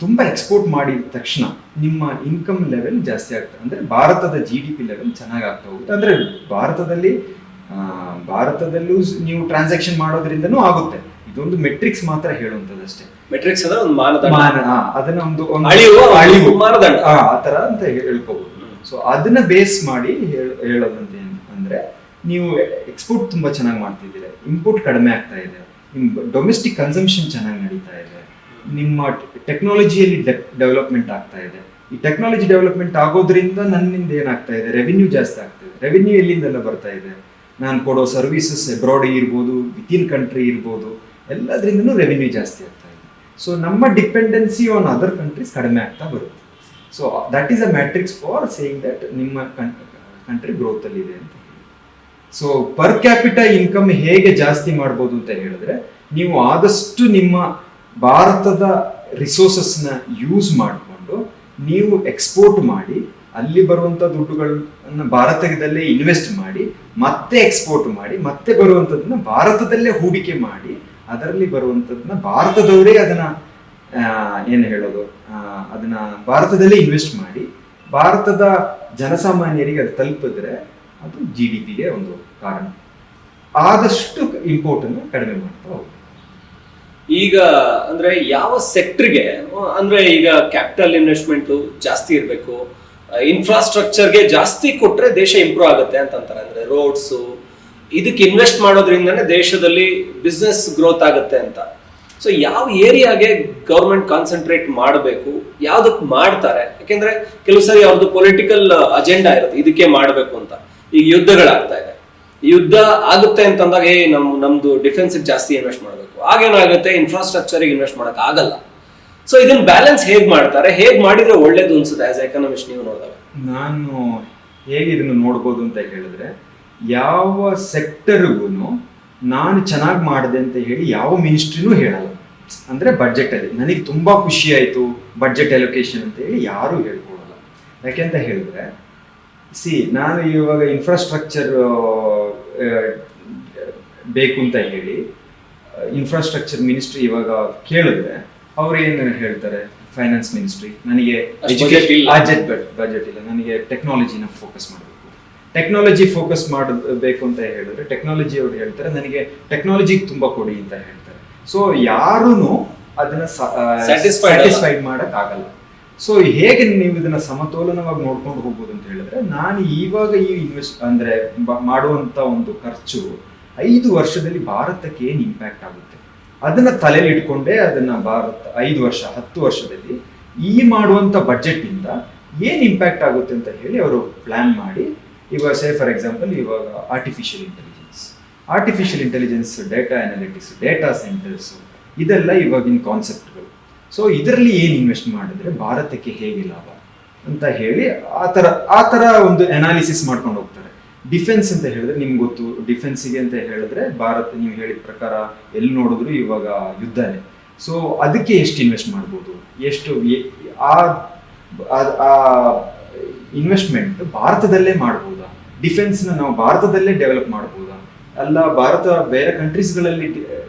ತುಂಬ ಎಕ್ಸ್ಪೋರ್ಟ್ ಮಾಡಿದ ತಕ್ಷಣ ನಿಮ್ಮ ಇನ್ಕಮ್ ಲೆವೆಲ್ ಜಾಸ್ತಿ ಆಗ್ತದೆ, ಅಂದರೆ ಭಾರತದ GDP ಲೆವೆಲ್ ಚೆನ್ನಾಗಿ ಆಗ್ತಾ ಹೋಗುತ್ತೆ. ಅಂದರೆ ಭಾರತದಲ್ಲೂ ನೀವು ಟ್ರಾನ್ಸಾಕ್ಷನ್ ಮಾಡೋದ್ರಿಂದನೂ ಆಗುತ್ತೆ. ಇದೊಂದು ಮೆಟ್ರಿಕ್ಸ್ ಮಾತ್ರ ಹೇಳುವಂಥದ್ದು ಅಷ್ಟೇ. ಮೆಟ್ರಿಕ್ಸ್ ಅಂದ್ರೆ ಒಂದು ಮಾನದಂಡ, ಅದನ್ನ ಒಂದು ಅಳಿವು ಮಾನದಂಡ ಆ ತರ ಅಂತ ಹೇಳ್ಕೋಬಹುದು. ಸೊ ಅದನ್ನ ಬೇಸ್ ಮಾಡಿ ಹೇಳೋದಂತ ಅಂದ್ರೆ, ನೀವು ಎಕ್ಸ್ಪೋರ್ಟ್ ತುಂಬಾ ಚೆನ್ನಾಗಿ ಮಾಡ್ತಿದ್ದೀರಾ, ಇಂಪೋರ್ಟ್ ಕಡಿಮೆ ಆಗ್ತಾ ಇದೆ, ನಿಮ್ಮ ಡೊಮೆಸ್ಟಿಕ್ ಕನ್ಸಂಪ್ಷನ್ ಚೆನ್ನಾಗಿ ನಡೀತಾ ಇದೆ, ನಿಮ್ಮ ಟೆಕ್ನಾಲಜಿಯಲ್ಲಿ ಡೆವಲಪ್ಮೆಂಟ್ ಆಗ್ತಾ ಇದೆ. ಈ ಟೆಕ್ನಾಲಜಿ ಡೆವಲಪ್ಮೆಂಟ್ ಆಗೋದ್ರಿಂದ ನನ್ನಿಂದ ಏನಾಗ್ತಾ ಇದೆ, ರೆವಿನ್ಯೂ ಜಾಸ್ತಿ ಆಗ್ತಾ ಇದೆ. ರೆವಿನ್ಯೂ ಎಲ್ಲಿಂದೆಲ್ಲ ಬರ್ತಾ ಇದೆ, ನಾನು ಕೊಡೋ ಸರ್ವಿಸಸ್ ಅಬ್ರಾಡ್ ಇರ್ಬೋದು, ವಿತಿನ್ ಕಂಟ್ರಿ ಇರ್ಬೋದು, ಎಲ್ಲದರಿಂದನೂ ರೆವಿನ್ಯೂ ಜಾಸ್ತಿ ಆಗ್ತಾ ಇದೆ. ಸೊ ನಮ್ಮ ಡಿಪೆಂಡೆನ್ಸಿ ಆನ್ ಅದರ್ ಕಂಟ್ರೀಸ್ ಕಡಿಮೆ ಆಗ್ತಾ ಬರುತ್ತೆ. So that is a matrix for saying that ನಿಮ್ಮ ಕಂಟ್ರಿ ಗ್ರೋತಲ್ಲಿದೆ ಅಂತ ಹೇಳಿ. ಸೊ ಪರ್ ಕ್ಯಾಪಿಟಲ್ ಇನ್ಕಮ್ ಹೇಗೆ ಜಾಸ್ತಿ ಮಾಡ್ಬೋದು ಅಂತ ಹೇಳಿದ್ರೆ, ನೀವು ಆದಷ್ಟು ನಿಮ್ಮ ಭಾರತದ ರಿಸೋರ್ಸಸ್ನ ಯೂಸ್ ಮಾಡಿಕೊಂಡು ನೀವು ಎಕ್ಸ್ಪೋರ್ಟ್ ಮಾಡಿ, ಅಲ್ಲಿ ಬರುವಂಥ ದುಡ್ಡುಗಳನ್ನ ಭಾರತದಲ್ಲೇ ಇನ್ವೆಸ್ಟ್ ಮಾಡಿ, ಮತ್ತೆ ಎಕ್ಸ್ಪೋರ್ಟ್ ಮಾಡಿ, ಮತ್ತೆ ಬರುವಂಥದ್ದನ್ನ ಭಾರತದಲ್ಲೇ ಹೂಡಿಕೆ ಮಾಡಿ, ಅದರಲ್ಲಿ ಬರುವಂಥದ್ದನ್ನ ಭಾರತದವರೇ ಅದನ್ನ ಏನು ಹೇಳೋದು, ಅದನ್ನ ಭಾರತದಲ್ಲೇ ಇನ್ವೆಸ್ಟ್ ಮಾಡಿ ಭಾರತದ ಜನಸಾಮಾನ್ಯರಿಗೆ ಅದು ತಲುಪಿದ್ರೆ ಅದು GDPಗೆ ಒಂದು ಕಾರಣ. ಆದಷ್ಟು ಇಂಪೋರ್ಟನ್ನು ಕಡಿಮೆ ಮಾಡ್ತಾ ಹೋಗ್ತೀವಿ. ಈಗ ಅಂದ್ರೆ ಯಾವ ಸೆಕ್ಟರ್ಗೆ, ಅಂದ್ರೆ ಈಗ ಕ್ಯಾಪಿಟಲ್ ಇನ್ವೆಸ್ಟ್ಮೆಂಟ್ ಜಾಸ್ತಿ ಇರಬೇಕು, ಇನ್ಫ್ರಾಸ್ಟ್ರಕ್ಚರ್ಗೆ ಜಾಸ್ತಿ ಕೊಟ್ರೆ ದೇಶ ಇಂಪ್ರೂವ್ ಆಗುತ್ತೆ ಅಂತಾರೆ. ಅಂದ್ರೆ ರೋಡ್ಸ್ ಇದಕ್ಕೆ ಇನ್ವೆಸ್ಟ್ ಮಾಡೋದ್ರಿಂದನೇ ದೇಶದಲ್ಲಿ ಬಿಸ್ನೆಸ್ ಗ್ರೋತ್ ಆಗುತ್ತೆ ಅಂತ. ಸೊ ಯಾವ ಏರಿಯಾಗೆ ಗೌರ್ಮೆಂಟ್ ಕಾನ್ಸಂಟ್ರೇಟ್ ಮಾಡಬೇಕು, ಯಾವ್ದಕ್ಕೆ ಮಾಡ್ತಾರೆ? ಯಾಕೆಂದ್ರೆ ಕೆಲವು ಸರಿ ಅವ್ರದ್ದು ಪೊಲಿಟಿಕಲ್ ಅಜೆಂಡಾ ಇರುತ್ತೆ, ಇದಕ್ಕೆ ಮಾಡಬೇಕು ಅಂತ. ಈಗ ಯುದ್ಧಗಳಾಗ್ತಾ ಇದೆ, ಯುದ್ಧ ಆಗುತ್ತೆ ಅಂತಂದಾಗ ನಮ್ದು ಡಿಫೆನ್ಸ್ಗೆ ಜಾಸ್ತಿ ಇನ್ವೆಸ್ಟ್ ಮಾಡಬೇಕು, ಆಗೇನಾಗುತ್ತೆ ಇನ್ಫ್ರಾಸ್ಟ್ರಕ್ಚರ್ಗೆ ಇನ್ವೆಸ್ಟ್ ಮಾಡಕ್ ಆಗಲ್ಲ. ಸೊ ಇದನ್ನ ಬ್ಯಾಲೆನ್ಸ್ ಹೇಗ್ ಮಾಡ್ತಾರೆ, ಹೇಗ್ ಮಾಡಿದ್ರೆ ಒಳ್ಳೇದು ಅನ್ಸುತ್ತೆ ಆಸ್ ಎಕನಾಮಿಸ್ಟ್ ನೀವು ನೋಡಿದಾಗ? ನಾನು ಹೇಗೆ ಇದನ್ನು ನೋಡ್ಬೋದು ಅಂತ ಹೇಳಿದ್ರೆ, ಯಾವ ಸೆಕ್ಟರ್ಗೂ ನಾನು ಚೆನ್ನಾಗಿ ಮಾಡಿದೆ ಅಂತ ಹೇಳಿ ಯಾವ ಮಿನಿಸ್ಟ್ರಿನೂ ಹೇಳಲ್ಲ. ಅಂದ್ರೆ ಬಡ್ಜೆಟ್ ಅಲ್ಲಿ ನನಗೆ ತುಂಬಾ ಖುಷಿ ಆಯ್ತು ಬಡ್ಜೆಟ್ ಅಲೋಕೇಶನ್ ಅಂತ ಹೇಳಿ ಯಾರು ಹೇಳ್ಕೊಡಲ್ಲ. ಯಾಕೆಂತ ಹೇಳಿದ್ರೆ, ನಾನು ಇವಾಗ ಇನ್ಫ್ರಾಸ್ಟ್ರಕ್ಚರ್ ಬೇಕು ಅಂತ ಹೇಳಿ ಇನ್ಫ್ರಾಸ್ಟ್ರಕ್ಚರ್ ಮಿನಿಸ್ಟ್ರಿ ಇವಾಗ ಕೇಳಿದ್ರೆ ಅವ್ರು ಏನು ಹೇಳ್ತಾರೆ, ಫೈನಾನ್ಸ್ ಮಿನಿಸ್ಟ್ರಿ ನನಗೆ ಬಜೆಟ್ ಇಲ್ಲ, ನನಗೆ ಟೆಕ್ನಾಲಜಿನ ಫೋಕಸ್ ಮಾಡಬೇಕು, ಟೆಕ್ನಾಲಜಿ ಫೋಕಸ್ ಮಾಡಬೇಕು ಅಂತ ಹೇಳಿದ್ರೆ ಟೆಕ್ನಾಲಜಿ ಅವ್ರು ಹೇಳ್ತಾರೆ ನನಗೆ ಟೆಕ್ನಾಲಜಿಗೆ ತುಂಬಾ ಕೊಡಿ ಅಂತ ಹೇಳ್ತಾರೆ. ಸೊ ಯಾರೂ ಅದನ್ನ ಸ್ಯಾಟಿಸ್ಫೈಡ್ ಮಾಡಕ್ ಆಗಲ್ಲ. ಸೊ ಹೇಗೆ ನೀವು ಇದನ್ನ ಸಮತೋಲನವಾಗಿ ನೋಡ್ಕೊಂಡು ಹೋಗ್ಬೋದು ಅಂತ ಹೇಳಿದ್ರೆ, ನಾನು ಇವಾಗ ಈ ಅಂದ್ರೆ ಮಾಡುವಂತ ಒಂದು ಖರ್ಚು 5 ವರ್ಷದಲ್ಲಿ ಭಾರತಕ್ಕೆ ಏನು ಇಂಪ್ಯಾಕ್ಟ್ ಆಗುತ್ತೆ ಅದನ್ನ ತಲೆಯಲ್ಲಿ ಇಟ್ಕೊಂಡೆ ಅದನ್ನ ಭಾರತ 5 ವರ್ಷ 10 ವರ್ಷದಲ್ಲಿ ಈ ಮಾಡುವಂತ ಬಜೆಟ್ ಇಂದ ಏನ್ ಇಂಪ್ಯಾಕ್ಟ್ ಆಗುತ್ತೆ ಅಂತ ಹೇಳಿ ಅವರು ಪ್ಲಾನ್ ಮಾಡಿ, ಇವಾಗ ಫಾರ್ ಎಕ್ಸಾಂಪಲ್ ಇವಾಗ artificial intelligence, data analytics, data centres, ಇದೆಲ್ಲ ಇವಾಗಿನ ಕಾನ್ಸೆಪ್ಟ್ಗಳು. ಸೊ ಇದರಲ್ಲಿ ಏನು ಇನ್ವೆಸ್ಟ್ ಮಾಡಿದ್ರೆ ಭಾರತಕ್ಕೆ ಹೇಗೆ ಲಾಭ ಅಂತ ಹೇಳಿ ಆ ಥರ ಒಂದು ಅನಾಲಿಸಿಸ್ ಮಾಡ್ಕೊಂಡು ಹೋಗ್ತಾರೆ. ಡಿಫೆನ್ಸ್ ಅಂತ ಹೇಳಿದ್ರೆ ನಿಮ್ಗೆ ಗೊತ್ತು, ಡಿಫೆನ್ಸಿಗೆ ಅಂತ ಹೇಳಿದ್ರೆ ಭಾರತ ನೀವು ಹೇಳಿದ ಪ್ರಕಾರ ಎಲ್ಲಿ ನೋಡಿದ್ರು ಇವಾಗ ಯುದ್ಧನೇ. ಸೊ ಅದಕ್ಕೆ ಎಷ್ಟು ಇನ್ವೆಸ್ಟ್ ಮಾಡ್ಬೋದು, ಎಷ್ಟು ಆ ಇನ್ವೆಸ್ಟ್ಮೆಂಟ್ ಭಾರತದಲ್ಲೇ ಮಾಡ್ಬೋದಾ, ಡಿಫೆನ್ಸ್ನ ನಾವು ಭಾರತದಲ್ಲೇ ಡೆವಲಪ್ ಮಾಡ್ಬೋದಾ, ಅಲ್ಲ ಭಾರತ ಬೇರೆ ಕಂಟ್ರೀಸ್ಗಳಲ್ಲಿ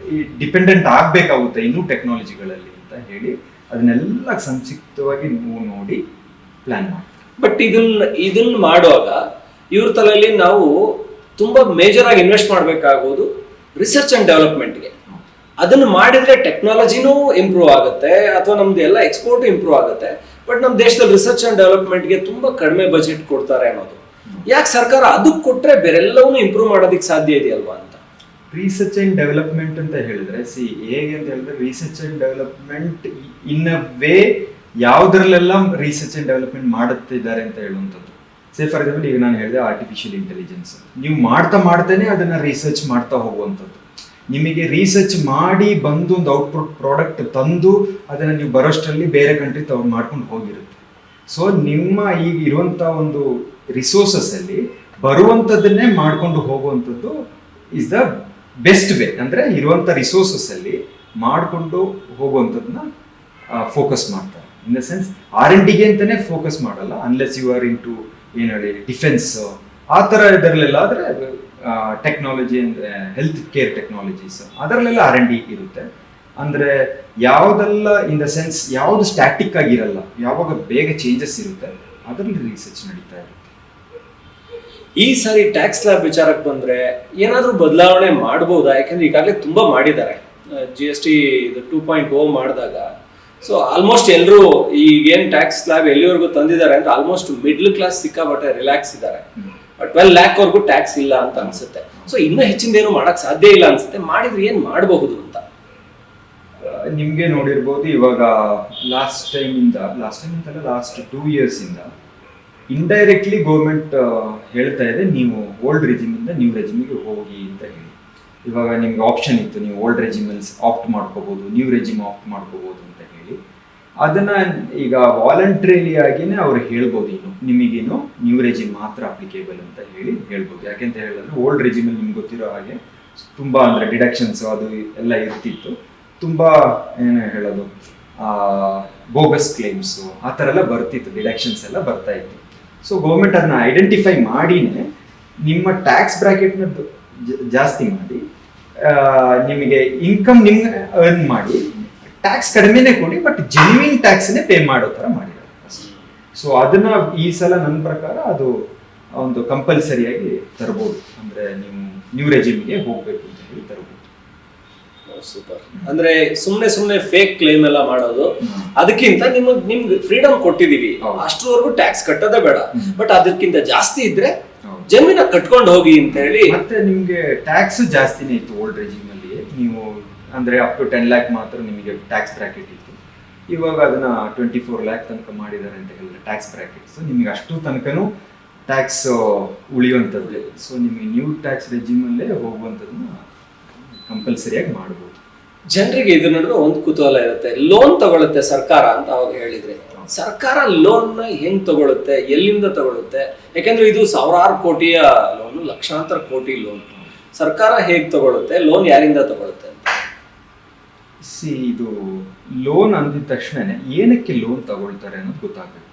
ಡಿಪೆಂಡೆಂಟ್ ಆಗಬೇಕಾಗುತ್ತೆ ಇನ್ನೂ ಟೆಕ್ನಾಲಜಿಗಳಲ್ಲಿ ಅಂತ ಹೇಳಿ ಅದನ್ನೆಲ್ಲ ಸಂಕ್ಷಿಪ್ತವಾಗಿ ನೋಡಿ ಪ್ಲಾನ್ ಮಾಡ್ತೀವಿ. ಬಟ್ ಇದನ್ನ ಮಾಡುವಾಗ ಇವ್ರ ತಲೆಯಲ್ಲಿ ನಾವು ತುಂಬಾ ಮೇಜರ್ ಆಗಿ ಇನ್ವೆಸ್ಟ್ ಮಾಡಬೇಕಾಗೋದು ರಿಸರ್ಚ್ ಅಂಡ್ ಡೆವಲಪ್ಮೆಂಟ್ಗೆ. ಅದನ್ನ ಮಾಡಿದ್ರೆ ಟೆಕ್ನಾಲಜಿನೂ ಇಂಪ್ರೂವ್ ಆಗುತ್ತೆ, ಅಥವಾ ನಮ್ದು ಎಲ್ಲ ಎಕ್ಸ್ಪೋರ್ಟ್ ಇಂಪ್ರೂವ್ ಆಗುತ್ತೆ. ಬಟ್ ನಮ್ಮ ದೇಶದಲ್ಲಿ ರಿಸರ್ಚ್ ಅಂಡ್ ಡೆವಲಪ್ಮೆಂಟ್ಗೆ ತುಂಬಾ ಕಡಿಮೆ ಬಜೆಟ್ ಕೊಡ್ತಾರೆ ಅನ್ನೋದು. ಯಾಕೆ ಸರ್ಕಾರ ಅದಕ್ಕೆ ಕೊಟ್ರೆ ಬೇರೆಲ್ಲವೂ ಇಂಪ್ರೂವ್ ಮಾಡೋದಕ್ಕೆ ಸಾಧ್ಯ ಇದೆಯಲ್ವಾ ಅಂತ. ರಿಸರ್ಚ್ ಅಂಡ್ ಡೆವಲಪ್ಮೆಂಟ್ ಅಂತ ಹೇಳಿದ್ರೆ ಹೇಗೆ ಅಂತ ಹೇಳಿದ್ರೆ, research and development in a way ಯಾವ್ದ್ರಲ್ಲೆಲ್ಲ ರಿಸರ್ಚ್ ಅಂಡ್ ಡೆವಲಪ್ಮೆಂಟ್ ಮಾಡುತ್ತಿದ್ದಾರೆ ಅಂತ ಹೇಳುವಂಥದ್ದು. ಫಾರ್ ಎಕ್ಸಾಂಪಲ್ ಈಗ ನಾನು ಹೇಳಿದೆ ಆರ್ಟಿಫಿಷಿಯಲ್ ಇಂಟೆಲಿಜೆನ್ಸ್, ನೀವು ಮಾಡ್ತಾನೆ ಅದನ್ನ ರಿಸರ್ಚ್ ಮಾಡ್ತಾ ಹೋಗುವಂಥದ್ದು. ನಿಮಗೆ ರಿಸರ್ಚ್ ಮಾಡಿ ಬಂದು ಒಂದು ಔಟ್ಪುಟ್ ಪ್ರಾಡಕ್ಟ್ ತಂದು ಅದನ್ನ ನೀವು ಬರೋಷ್ಟರಲ್ಲಿ ಬೇರೆ ಕಂಟ್ರಿ ತಗೊಂಡು ಮಾಡ್ಕೊಂಡು ಹೋಗಿರುತ್ತೆ. ಸೊ ನಿಮ್ಮ ಈಗ ಇರುವಂತ ಒಂದು ರಿಸೋರ್ಸಸ್ ಅಲ್ಲಿ ಬರುವಂಥದ್ದನ್ನೇ ಮಾಡ್ಕೊಂಡು ಹೋಗುವಂಥದ್ದು ಇಸ್ ದ ಬೆಸ್ಟ್ ವೇ. ಅಂದ್ರೆ ಇರುವಂತ ರಿಸೋರ್ಸಸ್ ಅಲ್ಲಿ ಮಾಡ್ಕೊಂಡು ಹೋಗುವಂಥದ್ದನ್ನ ಫೋಕಸ್ ಮಾಡ್ತಾರೆ. ಇನ್ ದ ಸೆನ್ಸ್ R&Dಗೆ ಅಂತಾನೆ ಫೋಕಸ್ ಮಾಡಲ್ಲ, unless you are into ಏನು ಹೇಳಿ ಡಿಫೆನ್ಸ್ ಆ ಥರ ಇದರಲ್ಲೆಲ್ಲ ಆದರೆ ಟೆಕ್ನಾಲಜಿ ಅಂದರೆ ಹೆಲ್ತ್ ಕೇರ್ ಟೆಕ್ನಾಲಜೀಸ್ ಅದರಲ್ಲೆಲ್ಲ R&D ಇರುತ್ತೆ. ಅಂದರೆ ಯಾವುದೆಲ್ಲ ಇನ್ ದ ಸೆನ್ಸ್ ಯಾವುದು ಸ್ಟ್ಯಾಟಿಕ್ ಆಗಿರಲ್ಲ, ಯಾವಾಗ ಬೇಗ ಚೇಂಜಸ್ ಇರುತ್ತೆ ಅದರಲ್ಲಿ ರಿಸರ್ಚ್ ನಡೀತಾ ಇರುತ್ತೆ. ಈ ಸಾರಿ ಟ್ಯಾಕ್ಸ್ ಸ್ಲ್ಯಾಬ್ ವಿಚಾರಕ್ಕೆ ಬಂದ್ರೆ ಏನಾದರೂ ಬದಲಾವಣೆ ಮಾಡ್ಬೋದಾ? ಯಾಕಂದ್ರೆ ಈಗಾಗಲೇ ತುಂಬಾ ಮಾಡಿದ್ದಾರೆ. GST 2.0 ಮಾಡಿದಾಗ ಸೊ ಆಲ್ಮೋಸ್ಟ್ ಎಲ್ಲರೂ ಈಗೇನು ಟ್ಯಾಕ್ಸ್ ಸ್ಲ್ಯಾಬ್ ಎಲ್ಲಿವರೆಗೂ ತಂದಿದ್ದಾರೆ ಅಂದ್ರೆ ಆಲ್ಮೋಸ್ಟ್ ಮಿಡ್ಲ್ ಕ್ಲಾಸ್ ಸಿಕ್ಕಾಪಟ್ಟೆ ರಿಲ್ಯಾಕ್ಸ್ ಇದ್ದಾರೆ. 12 lakh ವರೆಗೂ ಟ್ಯಾಕ್ಸ್ ಇಲ್ಲ ಅಂತ ಅನ್ಸುತ್ತೆ. ಸೊ ಇನ್ನೂ ಹೆಚ್ಚಿಂದ ಏನು ಮಾಡಕ್ ಸಾಧ್ಯ ಇಲ್ಲ ಅನ್ಸುತ್ತೆ. ಮಾಡಿದ್ರೆ ಏನ್ ಮಾಡಬಹುದು ಅಂತ ನಿಮ್ಗೆ ನೋಡಿರ್ಬೋದು. ಇವಾಗ ಲಾಸ್ಟ್ 2 years ಇಂದ ಇಂಡೈರೆಕ್ಟ್ಲಿ ಗೌರ್ಮೆಂಟ್ ಹೇಳ್ತಾ ಇದೆ ನೀವು ಓಲ್ಡ್ ರೆಜಿಮಿಂದ ನ್ಯೂ ರೆಜಿಮಿಗೆ ಹೋಗಿ ಅಂತ ಹೇಳಿ. ಇವಾಗ ನಿಮ್ಗೆ ಆಪ್ಷನ್ ಇತ್ತು, ನೀವು ಓಲ್ಡ್ ರೆಜಿಮಲ್ಸ್ ಆಪ್ಟ್ ಮಾಡ್ಕೋಬಹುದು, ನ್ಯೂ ರೆಜಿಮ್ ಆಪ್ಟ್ ಮಾಡ್ಕೋಬಹುದು ಅಂತ ಹೇಳಿ. ಅದನ್ನ ಈಗ ವಾಲಂಟ್ರಿಲಿ ಆಗಿನೇ ಅವ್ರು ಹೇಳ್ಬೋದು, ಇನ್ನು ನಿಮಗೇನು ನ್ಯೂ ರೆಜಿಮ್ ಮಾತ್ರ ಅಪ್ಲಿಕೇಬಲ್ ಅಂತ ಹೇಳಿ ಹೇಳ್ಬೋದು. ಯಾಕೆಂತ ಹೇಳಿದ್ರೆ ಓಲ್ಡ್ ರೆಜಿಮಲ್ಲಿ ನಿಮ್ಗೆ ಗೊತ್ತಿರೋ ಹಾಗೆ ತುಂಬಾ ಅಂದ್ರೆ ಡಿಡಕ್ಷನ್ಸ್ ಅದು ಎಲ್ಲ ಇರ್ತಿತ್ತು, ತುಂಬಾ ಏನು ಹೇಳೋದು ಬೋಗಸ್ ಕ್ಲೇಮ್ಸ್ ಆ ಥರ ಎಲ್ಲ ಬರ್ತಿತ್ತು, ಡಿಡಕ್ಷನ್ಸ್ ಎಲ್ಲ ಬರ್ತಾ ಇತ್ತು. ಸೊ ಗೌರ್ಮೆಂಟ್ ಅದನ್ನ ಐಡೆಂಟಿಫೈ ಮಾಡಿನೇ ನಿಮ್ಮ ಟ್ಯಾಕ್ಸ್ ಬ್ರಾಕೆಟ್ನ ಜಾಸ್ತಿ ಮಾಡಿ ನಿಮಗೆ ಇನ್ಕಮ್ ನಿಮ್ಗೆ ಅರ್ನ್ ಮಾಡಿ ಟ್ಯಾಕ್ಸ್ ಕಡಿಮೆನೆ ಕೊಡಿ, ಬಟ್ ಜೆನ್ಯೂನ್ ಟ್ಯಾಕ್ಸ್ನೇ ಪೇ ಮಾಡೋ ಥರ ಮಾಡಿದ್ದಾರೆ. ಸೊ ಅದನ್ನ ಈ ಸಲ ನನ್ನ ಪ್ರಕಾರ ಅದು ಒಂದು ಕಂಪಲ್ಸರಿಯಾಗಿ ತರ್ಬೋದು, ಅಂದ್ರೆ ನೀವು ನ್ಯೂ ರೆಜಿಮ್ಗೆ ಹೋಗ್ಬೇಕು ಅಂತ ಹೇಳಿ ತರ್ಬೋದು. ಸೂಪರ್. ಅಂದ್ರೆ ಸುಮ್ನೆ ಫೇಕ್ ಕ್ಲೇಮ್ ಎಲ್ಲ ಮಾಡೋದು, ಅದಕ್ಕಿಂತ ನಿಮ್ಗೆ ಫ್ರೀಡಮ್ ಕೊಟ್ಟಿದೀವಿ, ಅಷ್ಟರವರೆಗೂ ಟ್ಯಾಕ್ಸ್ ಕಟ್ಟೋದೇ ಬೇಡ, ಬಟ್ ಅದಕ್ಕಿಂತ ಜಾಸ್ತಿ ಇದ್ರೆ ಜಮೀನ ಕಟ್ಕೊಂಡು ಹೋಗಿ ಅಂತ ಹೇಳಿ. ಮತ್ತೆ ನಿಮ್ಗೆ ಟ್ಯಾಕ್ಸ್ ಜಾಸ್ತಿನೇ ಇತ್ತು ಓಲ್ಡ್ ರೆಜಿಮ್ ಅಲ್ಲಿ, ನೀವು ಅಂದ್ರೆ ಅಪ್ ಟು 10 lakh ಮಾತ್ರ ನಿಮಗೆ ಟ್ಯಾಕ್ಸ್ ಬ್ರಾಕೆಟ್ ಇತ್ತು. ಇವಾಗ ಅದನ್ನ 24 lakh ತನಕ ಮಾಡಿದ್ದಾರೆ ಅಂತ ಹೇಳಿದ್ರೆ ಟ್ಯಾಕ್ಸ್ ಬ್ರಾಕೆಟ್ಸ್, ನಿಮಗೆ ಅಷ್ಟು ತನಕನೂ ಟ್ಯಾಕ್ಸ್ ಉಳಿಯುವಂಥದ್ದು. ಸೊ ನಿಮಗೆ ನ್ಯೂ ಟ್ಯಾಕ್ಸ್ ರೆಜಿಮ್ ಅಲ್ಲೇ ಹೋಗುವಂಥದ್ದನ್ನ ಕಂಪಲ್ಸರಿಯಾಗಿ ಮಾಡ್ಬೋದು. ಜನರಿಗೆ ಇದ್ರ ನಡುವೆ ಒಂದು ಕುತೂಹಲ ಇರುತ್ತೆ, ಲೋನ್ ತಗೊಳುತ್ತೆ ಸರ್ಕಾರ ಅಂತ ಅವಾಗ ಹೇಳಿದ್ರೆ, ಸರ್ಕಾರ ಲೋನ್ ನ ಹೆಂಗ್ ತಗೊಳುತ್ತೆ, ಎಲ್ಲಿಂದ ತಗೊಳುತ್ತೆ? ಯಾಕಂದ್ರೆ ಇದು ಸಾವಿರಾರು ಕೋಟಿಯ ಲೋನ್, ಲಕ್ಷಾಂತರ ಕೋಟಿ ಲೋನ್. ಸರ್ಕಾರ ಹೇಗ್ ತಗೊಳುತ್ತೆ, ಲೋನ್ ಯಾರಿಂದ ತಗೊಳುತ್ತೆ ಅಂತ? ಇದು ಲೋನ್ ಅಂದಿದ ತಕ್ಷಣ ಏನಕ್ಕೆ ಲೋನ್ ತಗೊಳ್ತಾರೆ ಅನ್ನೋದು ಗೊತ್ತಾಗಬೇಕು.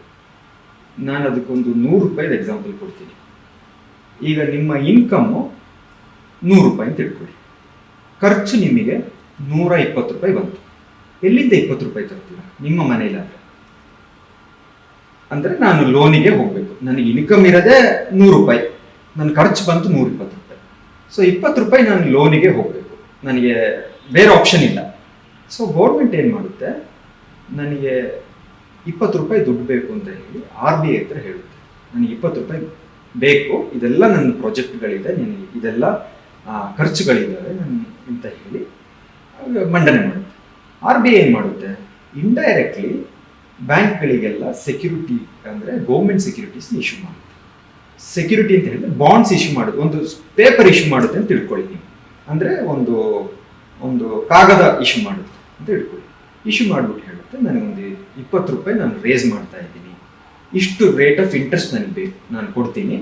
ನಾನು ಅದಕ್ಕೊಂದು 100 ರೂಪಾಯಿದ ಎಕ್ಸಾಂಪಲ್ ಕೊಡ್ತೀನಿ. ಈಗ ನಿಮ್ಮ ಇನ್ಕಮ್ಮು 100 ರೂಪಾಯಿ ಅಂತ ಇಟ್ಕೊಳ್ಳಿ, ಖರ್ಚು ನಿಮಗೆ 120 ರೂಪಾಯಿ ಬಂತು. ಎಲ್ಲಿಂದ 20 ರೂಪಾಯಿ ತರ್ತೀರ? ನಿಮ್ಮ ಮನೆಯಲ್ಲಾದ್ರೆ. ಅಂದ್ರೆ ನಾನು ಲೋನಿಗೆ ಹೋಗ್ಬೇಕು, ನನಗೆ ಇನ್ಕಮ್ ಇರೋದೇ 100 ರೂಪಾಯಿ, ನನ್ನ ಖರ್ಚು ಬಂತು 120 ರೂಪಾಯಿ. ಸೊ 20 ರೂಪಾಯಿ ನಾನು ಲೋನಿಗೆ ಹೋಗ್ಬೇಕು, ನನಗೆ ಬೇರೆ ಆಪ್ಷನ್ ಇಲ್ಲ. ಸೊ ಗೌರ್ಮೆಂಟ್ ಏನು ಮಾಡುತ್ತೆ, ನನಗೆ 20 ರೂಪಾಯಿ ದುಡ್ಡು ಬೇಕು ಅಂತ ಹೇಳಿ RBI ಹತ್ರ ಹೇಳುತ್ತೆ, ನನಗೆ 20 ರೂಪಾಯಿ ಬೇಕು, ಇದೆಲ್ಲ ನನ್ನ ಪ್ರಾಜೆಕ್ಟ್ಗಳಿದೆ, ನನಗೆ ಇದೆಲ್ಲ ಖರ್ಚುಗಳಿದ್ದಾವೆ ಅಂತ ಹೇಳಿ ಮಂಡನೆ ಮಾಡುತ್ತೆ. RBI ಏನು ಮಾಡುತ್ತೆ, ಇಂಡೈರೆಕ್ಟ್ಲಿ ಬ್ಯಾಂಕ್ಗಳಿಗೆಲ್ಲ ಸೆಕ್ಯೂರಿಟಿ ಅಂದರೆ ಗೌರ್ಮೆಂಟ್ ಸೆಕ್ಯೂರಿಟೀಸ್ ಇಶ್ಯೂ ಮಾಡುತ್ತೆ. ಸೆಕ್ಯೂರಿಟಿ ಅಂತ ಹೇಳಿದ್ರೆ ಬಾಂಡ್ಸ್ ಇಶ್ಯೂ ಮಾಡೋದು, ಒಂದು ಪೇಪರ್ ಇಶ್ಯೂ ಮಾಡುತ್ತೆ ಅಂತ ತಿಳ್ಕೊಳ್ಳಿ ನೀವು. ಅಂದರೆ ಒಂದು ಕಾಗದ ಇಶ್ಯೂ ಮಾಡುತ್ತೆ ಅಂತ ತಿಳ್ಕೊಳ್ಳಿ. ಇಶ್ಯೂ ಮಾಡಿಬಿಟ್ಟು ಹೇಳುತ್ತೆ, ನನಗೊಂದು 20 ರೂಪಾಯಿ ನಾನು ರೇಸ್ ಮಾಡ್ತಾ ಇದ್ದೀನಿ, ಇಷ್ಟು ರೇಟ್ ಆಫ್ ಇಂಟ್ರೆಸ್ಟ್ ನನಗೆ ಬೇಕು, ನಾನು ಕೊಡ್ತೀನಿ,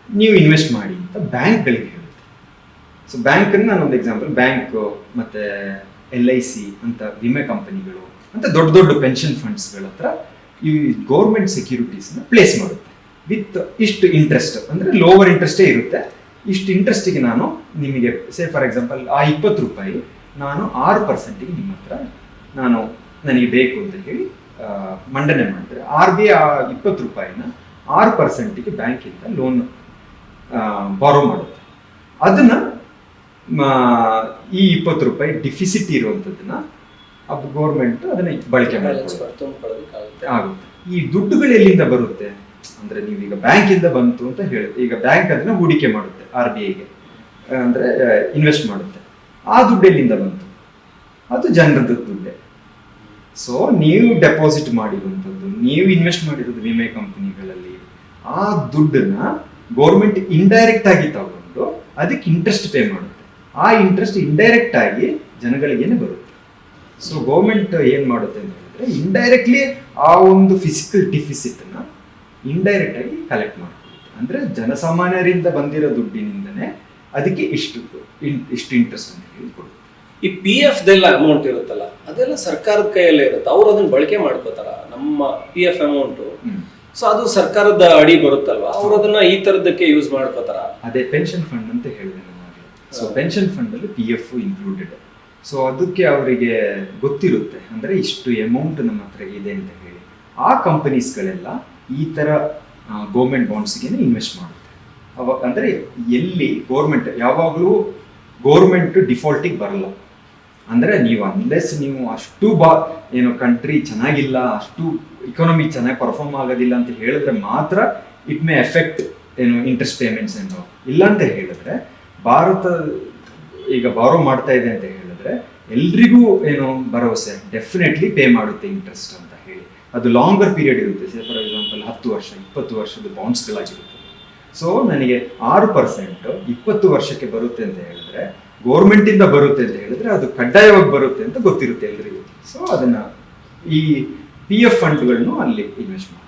ನೀವು ಇನ್ವೆಸ್ಟ್ ಮಾಡಿ ಅಂತ ಬ್ಯಾಂಕ್ಗಳಿಗೆ ಹೇಳುತ್ತೆ. ಸೊ ಬ್ಯಾಂಕನ್ನು ನಾನೊಂದು ಎಕ್ಸಾಂಪಲ್, ಬ್ಯಾಂಕ್ ಮತ್ತು LIC ಅಂತ ವಿಮೆ ಕಂಪನಿಗಳು ಅಂತ ದೊಡ್ಡ ದೊಡ್ಡ ಪೆನ್ಷನ್ ಫಂಡ್ಸ್ಗಳ ಹತ್ರ ಈ ಗೌರ್ಮೆಂಟ್ ಸೆಕ್ಯೂರಿಟೀಸ್ನ ಪ್ಲೇಸ್ ಮಾಡುತ್ತೆ ವಿತ್ ಇಷ್ಟು ಇಂಟ್ರೆಸ್ಟ್, ಅಂದರೆ ಲೋವರ್ ಇಂಟ್ರೆಸ್ಟೇ ಇರುತ್ತೆ. ಇಷ್ಟು ಇಂಟ್ರೆಸ್ಟಿಗೆ ನಾನು ನಿಮಗೆ ಫಾರ್ ಎಕ್ಸಾಂಪಲ್ ಆ 20 ರೂಪಾಯಿ ನಾನು 6% ನಿಮ್ಮ ಹತ್ರ ನನಗೆ ಬೇಕು ಅಂತ ಹೇಳಿ ಮಂಡನೆ ಮಾಡಿದ್ರೆ RBI ಆ 20 ರೂಪಾಯಿನ 6%ಗೆ ಬ್ಯಾಂಕಿಂದ ಲೋನ್ ಬಾರೋ ಮಾಡುತ್ತೆ. ಅದನ್ನ ಈ 20 ರೂಪಾಯಿ ಡಿಫಿಸಿಟ್ ಇರುವಂಥದ್ದನ್ನ ಅದು ಗೌರ್ಮೆಂಟ್ ಅದನ್ನ ಬಳಕೆ ಆಗುತ್ತೆ. ಈ ದುಡ್ಡುಗಳು ಎಲ್ಲಿಂದ ಬರುತ್ತೆ ಅಂದ್ರೆ, ನೀವೀಗ ಬ್ಯಾಂಕಿಂದ ಬಂತು ಅಂತ ಹೇಳುತ್ತೆ, ಈಗ ಬ್ಯಾಂಕ್ ಅದನ್ನ ಹೂಡಿಕೆ ಮಾಡುತ್ತೆ RBIಗೆ, ಅಂದ್ರೆ ಇನ್ವೆಸ್ಟ್ ಮಾಡುತ್ತೆ. ಆ ದುಡ್ಡು ಎಲ್ಲಿಂದ ಬಂತು? ಅದು ಜನರದ ದುಡ್ಡೇ. ಸೊ ನೀವು ಡೆಪಾಸಿಟ್ ಮಾಡಿರುವಂಥದ್ದು, ನೀವು ಇನ್ವೆಸ್ಟ್ ಮಾಡಿರೋದು ವಿಮೆ ಕಂಪನಿಗಳಲ್ಲಿ, ಆ ದುಡ್ಡನ್ನ ಗೌರ್ಮೆಂಟ್ ಇಂಡೈರೆಕ್ಟ್ ಆಗಿ ತಗೊಂಡು ಅದಕ್ಕೆ ಇಂಟ್ರೆಸ್ಟ್ ಪೇ ಮಾಡುತ್ತೆ. ಆ ಇಂಟ್ರೆಸ್ಟ್ ಇಂಡೈರೆಕ್ಟ್ ಆಗಿ ಜನಗಳಿಗೇನೆ ಬರುತ್ತೆ. ಸೊ ಗೌರ್ಮೆಂಟ್ ಏನ್ ಮಾಡುತ್ತೆ ಅಂತ ಹೇಳಿದ್ರೆ, ಇಂಡೈರೆಕ್ಟ್ಲಿ ಆ ಒಂದು ಫಿಸಿಕಲ್ ಡಿಫಿಸಿಟ್ನ ಇಂಡೈರೆಕ್ಟ್ ಆಗಿ ಕಲೆಕ್ಟ್ ಮಾಡ್ಕೊಳ್ಳುತ್ತೆ. ಅಂದ್ರೆ ಜನಸಾಮಾನ್ಯರಿಂದ ಬಂದಿರೋ ದುಡ್ಡಿನಿಂದನೇ ಅದಕ್ಕೆ ಇಷ್ಟು ಇಂಟ್ರೆಸ್ಟ್ ಅಂತ ಹೇಳಿ ಕೊಡುತ್ತೆ. ಈ PF ದೆಲ್ಲ ಅಮೌಂಟ್ ಇರುತ್ತಲ್ಲ, ಅದೆಲ್ಲ ಸರ್ಕಾರದ ಕೈಯಲ್ಲೇ ಇರುತ್ತೆ, ಅವ್ರು ಅದನ್ನ ಬಳಕೆ ಮಾಡ್ಕೋತಾರ. ನಮ್ಮ PF ಅಮೌಂಟ್, ಸೊ ಅದು ಸರ್ಕಾರದ ಅಡಿ ಬರುತ್ತಲ್ವಾ, ಅವ್ರು ಅದನ್ನ ಈ ತರದಕ್ಕೆ ಯೂಸ್ ಮಾಡ್ಕೋತಾರ. ಅದೇ ಪೆನ್ಷನ್ ಫಂಡ್ ಅಂತ ಹೇಳಿದೆ ನಾನು. ಸೊ ಪೆನ್ಷನ್ ಫಂಡ್ ಅಲ್ಲಿ PF ಇನ್ಕ್ಲೂಡೆಡ್. ಸೊ ಅದಕ್ಕೆ ಅವರಿಗೆ ಗೊತ್ತಿರುತ್ತೆ, ಅಂದ್ರೆ ಇಷ್ಟು ಅಮೌಂಟ್ ನಮ್ಮ ಹತ್ರ ಇದೆ ಅಂತ ಹೇಳಿ. ಆ ಕಂಪನೀಸ್ಗಳೆಲ್ಲ ಈ ತರ ಗೌರ್ಮೆಂಟ್ ಬಾಂಡ್ಸ್ಗೆ ಇನ್ವೆಸ್ಟ್ ಮಾಡುತ್ತೆ. ಅಂದ್ರೆ ಎಲ್ಲಿ ಗೌರ್ಮೆಂಟ್ ಯಾವಾಗಲೂ ಗೌರ್ಮೆಂಟ್ ಡಿಫಾಲ್ಟಿಗೆ ಬರಲ್ಲ. ಅಂದ್ರೆ ನೀವು ಅನ್ಲೆಸ್ ನೀವು ಅಷ್ಟು ಏನು ಕಂಟ್ರಿ ಚೆನ್ನಾಗಿಲ್ಲ, ಅಷ್ಟು ಇಕಾನಮಿ ಚೆನ್ನಾಗಿ ಪರ್ಫಾರ್ಮ್ ಆಗೋದಿಲ್ಲ ಅಂತ ಹೇಳಿದ್ರೆ ಮಾತ್ರ ಇಟ್ ಮೇ ಎಫೆಕ್ಟ್ ಏನು ಇಂಟ್ರೆಸ್ಟ್ ಪೇಮೆಂಟ್ಸ್ ಅಂತ. ಇಲ್ಲ ಅಂತ ಹೇಳಿದ್ರೆ ಭಾರತ ಈಗ ಬಾರೋ ಮಾಡ್ತಾ ಇದೆ ಅಂತ ಹೇಳಿದ್ರೆ ಎಲ್ರಿಗೂ ಏನು ಭರವಸೆ, ಡೆಫಿನೆಟ್ಲಿ ಪೇ ಮಾಡುತ್ತೆ ಇಂಟ್ರೆಸ್ಟ್ ಅಂತ ಹೇಳಿ. ಅದು ಲಾಂಗರ್ ಪೀರಿಯಡ್ ಇರುತ್ತೆ. ಸೇ ಫಾರ್ ಎಕ್ಸಾಂಪಲ್ 10 ವರ್ಷ 20 ವರ್ಷದ ಬಾಂಡ್ಸ್ಗಳಾಗಿರುತ್ತೆ. ಸೊ ನನಗೆ 6% 20 ವರ್ಷಕ್ಕೆ ಬರುತ್ತೆ ಅಂತ ಹೇಳಿದ್ರೆ, ಗೌರ್ಮೆಂಟಿಂದ ಬರುತ್ತೆ ಅಂತ ಹೇಳಿದ್ರೆ ಅದು ಕಡ್ಡಾಯವಾಗಿ ಬರುತ್ತೆ ಅಂತ ಗೊತ್ತಿರುತ್ತೆ ಎಲ್ರಿಗೂ. ಸೊ ಅದನ್ನ ಈ PF ಫಂಡ್ಗಳನ್ನು ಅಲ್ಲಿ ಇನ್ವೆಸ್ಟ್ ಮಾಡಿ.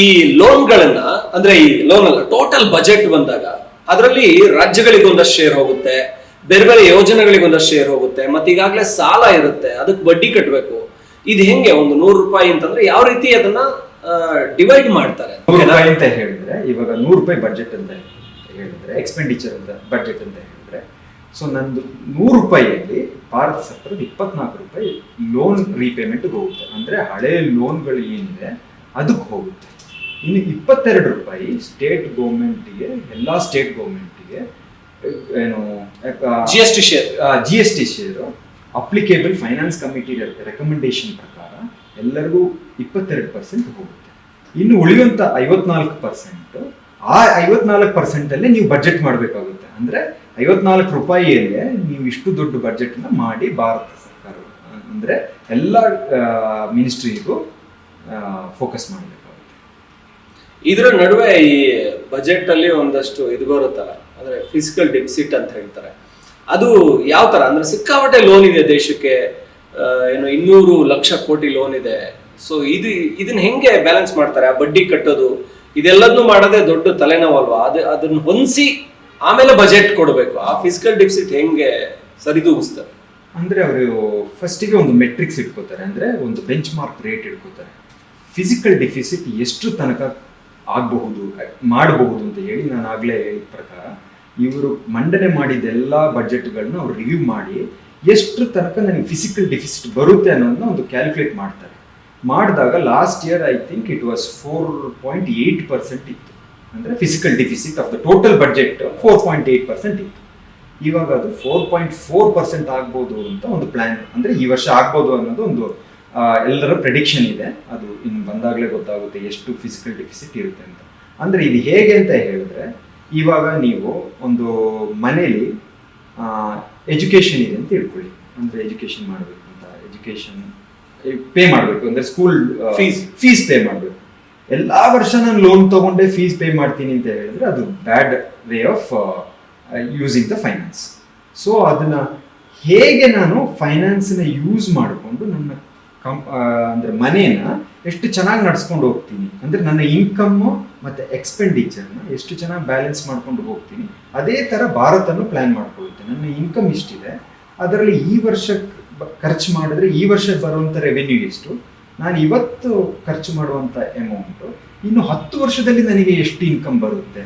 ಈ ಲೋನ್ಗಳನ್ನ ಅಂದ್ರೆ ಈ ಲೋನ್ ಅಲ್ಲ, ಟೋಟಲ್ ಬಜೆಟ್ ಬಂದಾಗ ಅದರಲ್ಲಿ ರಾಜ್ಯಗಳಿಗೆ ಒಂದಷ್ಟು ಶೇರ್ ಹೋಗುತ್ತೆ, ಬೇರೆ ಬೇರೆ ಯೋಜನೆಗಳಿಗೆ ಒಂದಷ್ಟು ಶೇರ್ ಹೋಗುತ್ತೆ, ಮತ್ತೆ ಈಗಾಗಲೇ ಸಾಲ ಇರುತ್ತೆ, ಅದಕ್ಕೆ ಬಡ್ಡಿ ಕಟ್ಟಬೇಕು. ಇದು ಹೆಂಗೆ ಒಂದು 100 ರೂಪಾಯಿ ಅಂತಂದ್ರೆ ಯಾವ ರೀತಿ ಅದನ್ನ ಡಿವೈಡ್ ಮಾಡ್ತಾರೆ? 100 ರೂಪಾಯಿ ಅಂತ ಹೇಳಿದ್ರೆ, ಇವಾಗ 100 ರೂಪಾಯಿ ಬಜೆಟ್ ಅಂತ ಹೇಳಿದ್ರೆ, ಎಕ್ಸ್ಪೆಂಡಿಚರ್ ಅಂತ ಬಜೆಟ್ ಅಂತ ಹೇಳಿದ್ರೆ, ಸೊ ನಂದು 100 ರೂಪಾಯಿಯಲ್ಲಿ ಭಾರತ ಸರ್ಕಾರದ 24 ರೂಪಾಯಿ ಲೋನ್ ರೀಪೇಮೆಂಟ್ ಹೋಗುತ್ತೆ. ಅಂದ್ರೆ ಹಳೆ ಲೋನ್ಗಳು ಏನಿದೆ ಅದಕ್ಕೆ ಹೋಗುತ್ತೆ. ಇನ್ನು 22 ರೂಪಾಯಿ ಸ್ಟೇಟ್ ಗೌರ್ಮೆಂಟಿಗೆ, ಎಲ್ಲಾ ಸ್ಟೇಟ್ ಗೌರ್ಮೆಂಟಿಗೆ ಏನು GST share applicable finance committee recommendation ಪ್ರಕಾರ ಎಲ್ಲರಿಗೂ 22% ಹೋಗುತ್ತೆ. ಇನ್ನು ಉಳಿಯುವಂತ 54%, ಆ 54% ಅಲ್ಲೇ ನೀವು ಬಜೆಟ್ ಮಾಡಬೇಕಾಗುತ್ತೆ. ಅಂದ್ರೆ 54 ರೂಪಾಯಿಯಲ್ಲೇ ನೀವು ಇಷ್ಟು ದೊಡ್ಡ ಬಜೆಟ್ ನ ಮಾಡಿ ಭಾರತ ಸರ್ಕಾರ ಅಂದ್ರೆ ಎಲ್ಲ ಮಿನಿಸ್ಟ್ರಿಗೂ ಫೋಕಸ್ ಮಾಡಬೇಕಾಗುತ್ತೆ. ಇದರ ನಡುವೆ ಈ ಬಜೆಟ್ ಅಲ್ಲಿ ಒಂದಷ್ಟು ಇದು ಬರುತ್ತಲ್ಲ, ಅಂದ್ರೆ ಫಿಸಿಕಲ್ ಡೆಫಿಸಿಟ್ ಅಂತ ಹೇಳ್ತಾರೆ. ಅದು ಯಾವ ತರ ಅಂದ್ರೆ ಸಿಕ್ಕಾಪಟ್ಟೆ ಲೋನ್ ಇದೆ ದೇಶಕ್ಕೆ, ಏನು 200 ಲಕ್ಷ ಕೋಟಿ ಲೋನ್ ಇದೆ. ಸೊ ಇದನ್ನ ಹೆಂಗೆ ಬ್ಯಾಲೆನ್ಸ್ ಮಾಡ್ತಾರೆ? ಆ ಬಡ್ಡಿ ಕಟ್ಟೋದು ಇದೆಲ್ಲದನ್ನು ಮಾಡೋದೇ ದೊಡ್ಡ ತಲೆನೋವಲ್ವಾ? ಅದನ್ನ ಹೊಂದಿಸಿ ಆಮೇಲೆ ಬಜೆಟ್ ಕೊಡಬೇಕು. ಆ ಫಿಸಿಕಲ್ ಡೆಫಿಸಿಟ್ ಹೆಂಗೆ ಸರಿದೂಗಿಸ್ತಾರೆ? ಅಂದ್ರೆ ಅವರು ಫಸ್ಟಿಗೆ ಒಂದು ಮೆಟ್ರಿಕ್ಸ್ ಇಟ್ಕೋತಾರೆ, ಅಂದ್ರೆ ಒಂದು ಬೆಂಚ್ ಮಾರ್ಕ್ ರೇಟ್ ಇಟ್ಕೋತಾರೆ. ಫಿಸಿಕಲ್ ಡೆಫಿಸಿಟ್ ಎಷ್ಟು ತನಕ ಮಾಡಬಹುದು ಅಂತ ಹೇಳಿ ನಾನು ಆಗ್ಲೇ ಹೇಳಿದ ಪ್ರಕಾರ ಇವರು ಮಂಡನೆ ಮಾಡಿದ ಎಲ್ಲಾ ಬಜೆಟ್ಗಳನ್ನ ಅವ್ರು ರಿವ್ಯೂ ಮಾಡಿ ಎಷ್ಟು ತನಕ ನನಗೆ ಫಿಸಿಕಲ್ ಡೆಫಿಸಿಟ್ ಬರುತ್ತೆ ಅನ್ನೋದನ್ನ ಒಂದು ಕ್ಯಾಲ್ಕುಲೇಟ್ ಮಾಡ್ತಾರೆ. ಮಾಡಿದಾಗ last year I think it was 4.8% ಇತ್ತು. ಅಂದ್ರೆ physical deficit of the total budget 4.8% ಇತ್ತು. ಇವಾಗ ಅದು 4.4% ಆಗ್ಬೋದು ಅಂತ ಒಂದು ಪ್ಲಾನ್, ಅಂದ್ರೆ ಈ ವರ್ಷ ಆಗ್ಬೋದು ಅನ್ನೋದು ಒಂದು ಎಲ್ಲರ ಪ್ರೆಡಿಕ್ಷನ್ ಇದೆ. ಅದು ಇನ್ನು ಬಂದಾಗಲೇ ಗೊತ್ತಾಗುತ್ತೆ ಎಷ್ಟು ಫಿಸಿಕಲ್ ಡೆಫಿಸಿಟ್ ಇರುತ್ತೆ ಅಂತ. ಅಂದ್ರೆ ಇದು ಹೇಗೆ ಅಂತ ಹೇಳಿದ್ರೆ, ಇವಾಗ ನೀವು ಒಂದು ಮನೇಲಿ ಎಜುಕೇಶನ್ ಇದೆ ಅಂತ ತಿಳ್ಕೊಳ್ಳಿ. ಅಂದ್ರೆ ಎಜುಕೇಶನ್ ಮಾಡಬೇಕು ಅಂತ, ಎಜುಕೇಶನ್ ಪೇ ಮಾಡಬೇಕು ಅಂದ್ರೆ ಸ್ಕೂಲ್ ಫೀಸ್ ಪೇ ಮಾಡಬೇಕು. ಎಲ್ಲಾ ವರ್ಷ ನಾನು ಲೋನ್ ತಗೊಂಡೆ ಫೀಸ್ ಪೇ ಮಾಡ್ತೀನಿ ಅಂತ ಹೇಳಿದ್ರೆ ಅದು bad way of using the finance. So ಅದನ್ನ ಹೇಗೆ ನಾನು ಫೈನಾನ್ಸ್ನ ಯೂಸ್ ಮಾಡಿಕೊಂಡು ನನ್ನ ಅಂದ್ರೆ ಮನೇನ ಎಷ್ಟು ಚೆನ್ನಾಗಿ ನಡ್ಸ್ಕೊಂಡು ಹೋಗ್ತೀನಿ, ಅಂದ್ರೆ ನನ್ನ ಇನ್ಕಮ್ ಮತ್ತೆ ಎಕ್ಸ್ಪೆಂಡಿಚರ್ನ ಎಷ್ಟು ಚೆನ್ನಾಗಿ ಬ್ಯಾಲೆನ್ಸ್ ಮಾಡ್ಕೊಂಡು ಹೋಗ್ತೀನಿ, ಅದೇ ತರ ಭಾರತನು ಪ್ಲಾನ್ ಮಾಡ್ಕೊಳ್ಳುತ್ತೆ. ನನ್ನ ಇನ್ಕಮ್ ಇಷ್ಟಿದೆ, ಅದರಲ್ಲಿ ಈ ವರ್ಷ ಖರ್ಚು ಮಾಡಿದ್ರೆ ಈ ವರ್ಷ ಬರುವಂತ ರೆವೆನ್ಯೂ ಎಷ್ಟು, ನಾನು ಇವತ್ತು ಖರ್ಚು ಮಾಡುವಂತ ಅಮೌಂಟು ಇನ್ನು 10 ವರ್ಷದಲ್ಲಿ ನನಗೆ ಎಷ್ಟು ಇನ್ಕಮ್ ಬರುತ್ತೆ,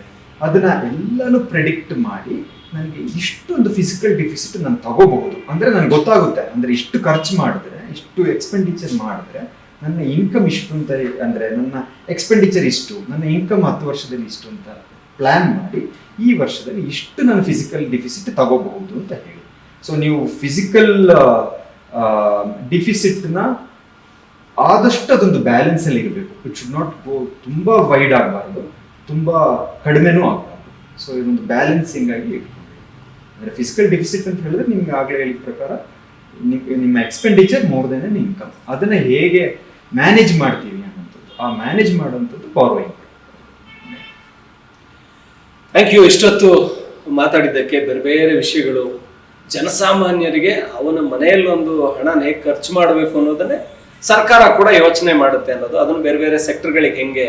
ಅದನ್ನ ಎಲ್ಲಾನು ಪ್ರೆಡಿಕ್ಟ್ ಮಾಡಿ ನನಗೆ ಇಷ್ಟೊಂದು ಫಿಸಿಕಲ್ ಡೆಫಿಸಿಟ್ ನಾನು ತಗೋಬಹುದು. ಅಂದ್ರೆ ನನಗೆ ಗೊತ್ತಾಗುತ್ತೆ, ಅಂದ್ರೆ ಇಷ್ಟು ಖರ್ಚು ಮಾಡಿದ್ರೆ, ಇಷ್ಟು ಎಕ್ಸ್ಪೆಂಡಿಚರ್ ಮಾಡಿದ್ರೆ ನನ್ನ ಇನ್ಕಮ್ ಇಷ್ಟು ಅಂತ, ಅಂದ್ರೆ ನನ್ನ ಎಕ್ಸ್ಪೆಂಡಿಚರ್ ಇಷ್ಟು, ನನ್ನ ಇನ್ಕಮ್ 10 ವರ್ಷದಲ್ಲಿ ಇಷ್ಟು ಅಂತ ಪ್ಲಾನ್ ಮಾಡಿ ಈ ವರ್ಷದಲ್ಲಿ ಇಷ್ಟು ನಾನು ಫಿಸಿಕಲ್ ಡೆಫಿಸಿಟ್ ತಗೋಬಹುದು ಅಂತ ಹೇಳಿ. ಸೊ ನೀವು ಫಿಸಿಕಲ್ ಡಿಫಿಸಿಟ್ನ ಆದಷ್ಟು ಅದೊಂದು ಬ್ಯಾಲೆನ್ಸ್ ಅಲ್ಲಿ ಇರಬೇಕು. ಇಟ್ ಶುಡ್ ನಾಟ್ ಗೋ ತುಂಬಾ ವೈಡ್ ಆಗಬಾರ್ದು, ತುಂಬಾ ಕಡಿಮೆನೂ ಆಗಬಾರ್ದು. ಸೊ ಇದೊಂದು ಬ್ಯಾಲೆನ್ಸಿಂಗ್ ಆಗಿ ಇಟ್ಕೊಂಡು, ಅಂದ್ರೆ ಫಿಸಿಕಲ್ ಡೆಫಿಸಿಟ್ ಅಂತ ಹೇಳಿದ್ರೆ ನಿಮ್ಗೆ ಆಗ್ಲೇ ಹೇಳಿದ ಪ್ರಕಾರ ನಿಮ್ಮ ಎಕ್ಸ್ಪೆಂಡಿಚರ್ ಮೋರ್ ದೆನ್ ಇನ್ಕಮ್, ಅದನ್ನ ಹೇಗೆ ಮ್ಯಾನೇಜ್ ಮಾಡ್ತೀವಿ ಅನ್ನೋಂಥದ್ದು, ಆ ಮ್ಯಾನೇಜ್ ಮಾಡುವಂಥದ್ದು ಬಾರೋಯಿಂಗ್. Thank you. ಇಷ್ಟೊತ್ತು ಮಾತಾಡಿದ್ದಕ್ಕೆ ಬೇರೆ ಬೇರೆ ವಿಷಯಗಳು, ಜನಸಾಮಾನ್ಯರಿಗೆ ಅವನ ಮನೆಯಲ್ಲೊಂದು ಹಣನ ಹೇಗೆ ಖರ್ಚು ಮಾಡಬೇಕು ಅನ್ನೋದನ್ನೇ ಸರ್ಕಾರ ಕೂಡ ಯೋಚನೆ ಮಾಡುತ್ತೆ ಅನ್ನೋದು, ಅದನ್ನು ಬೇರೆ ಬೇರೆ ಸೆಕ್ಟರ್ಗಳಿಗೆ ಹೆಂಗೆ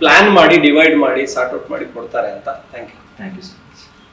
ಪ್ಲಾನ್ ಮಾಡಿ ಡಿವೈಡ್ ಮಾಡಿ ಸಾರ್ಟ್ ಔಟ್ ಮಾಡಿ ಕೊಡ್ತಾರೆ ಅಂತ. Thank you. Thank you sir.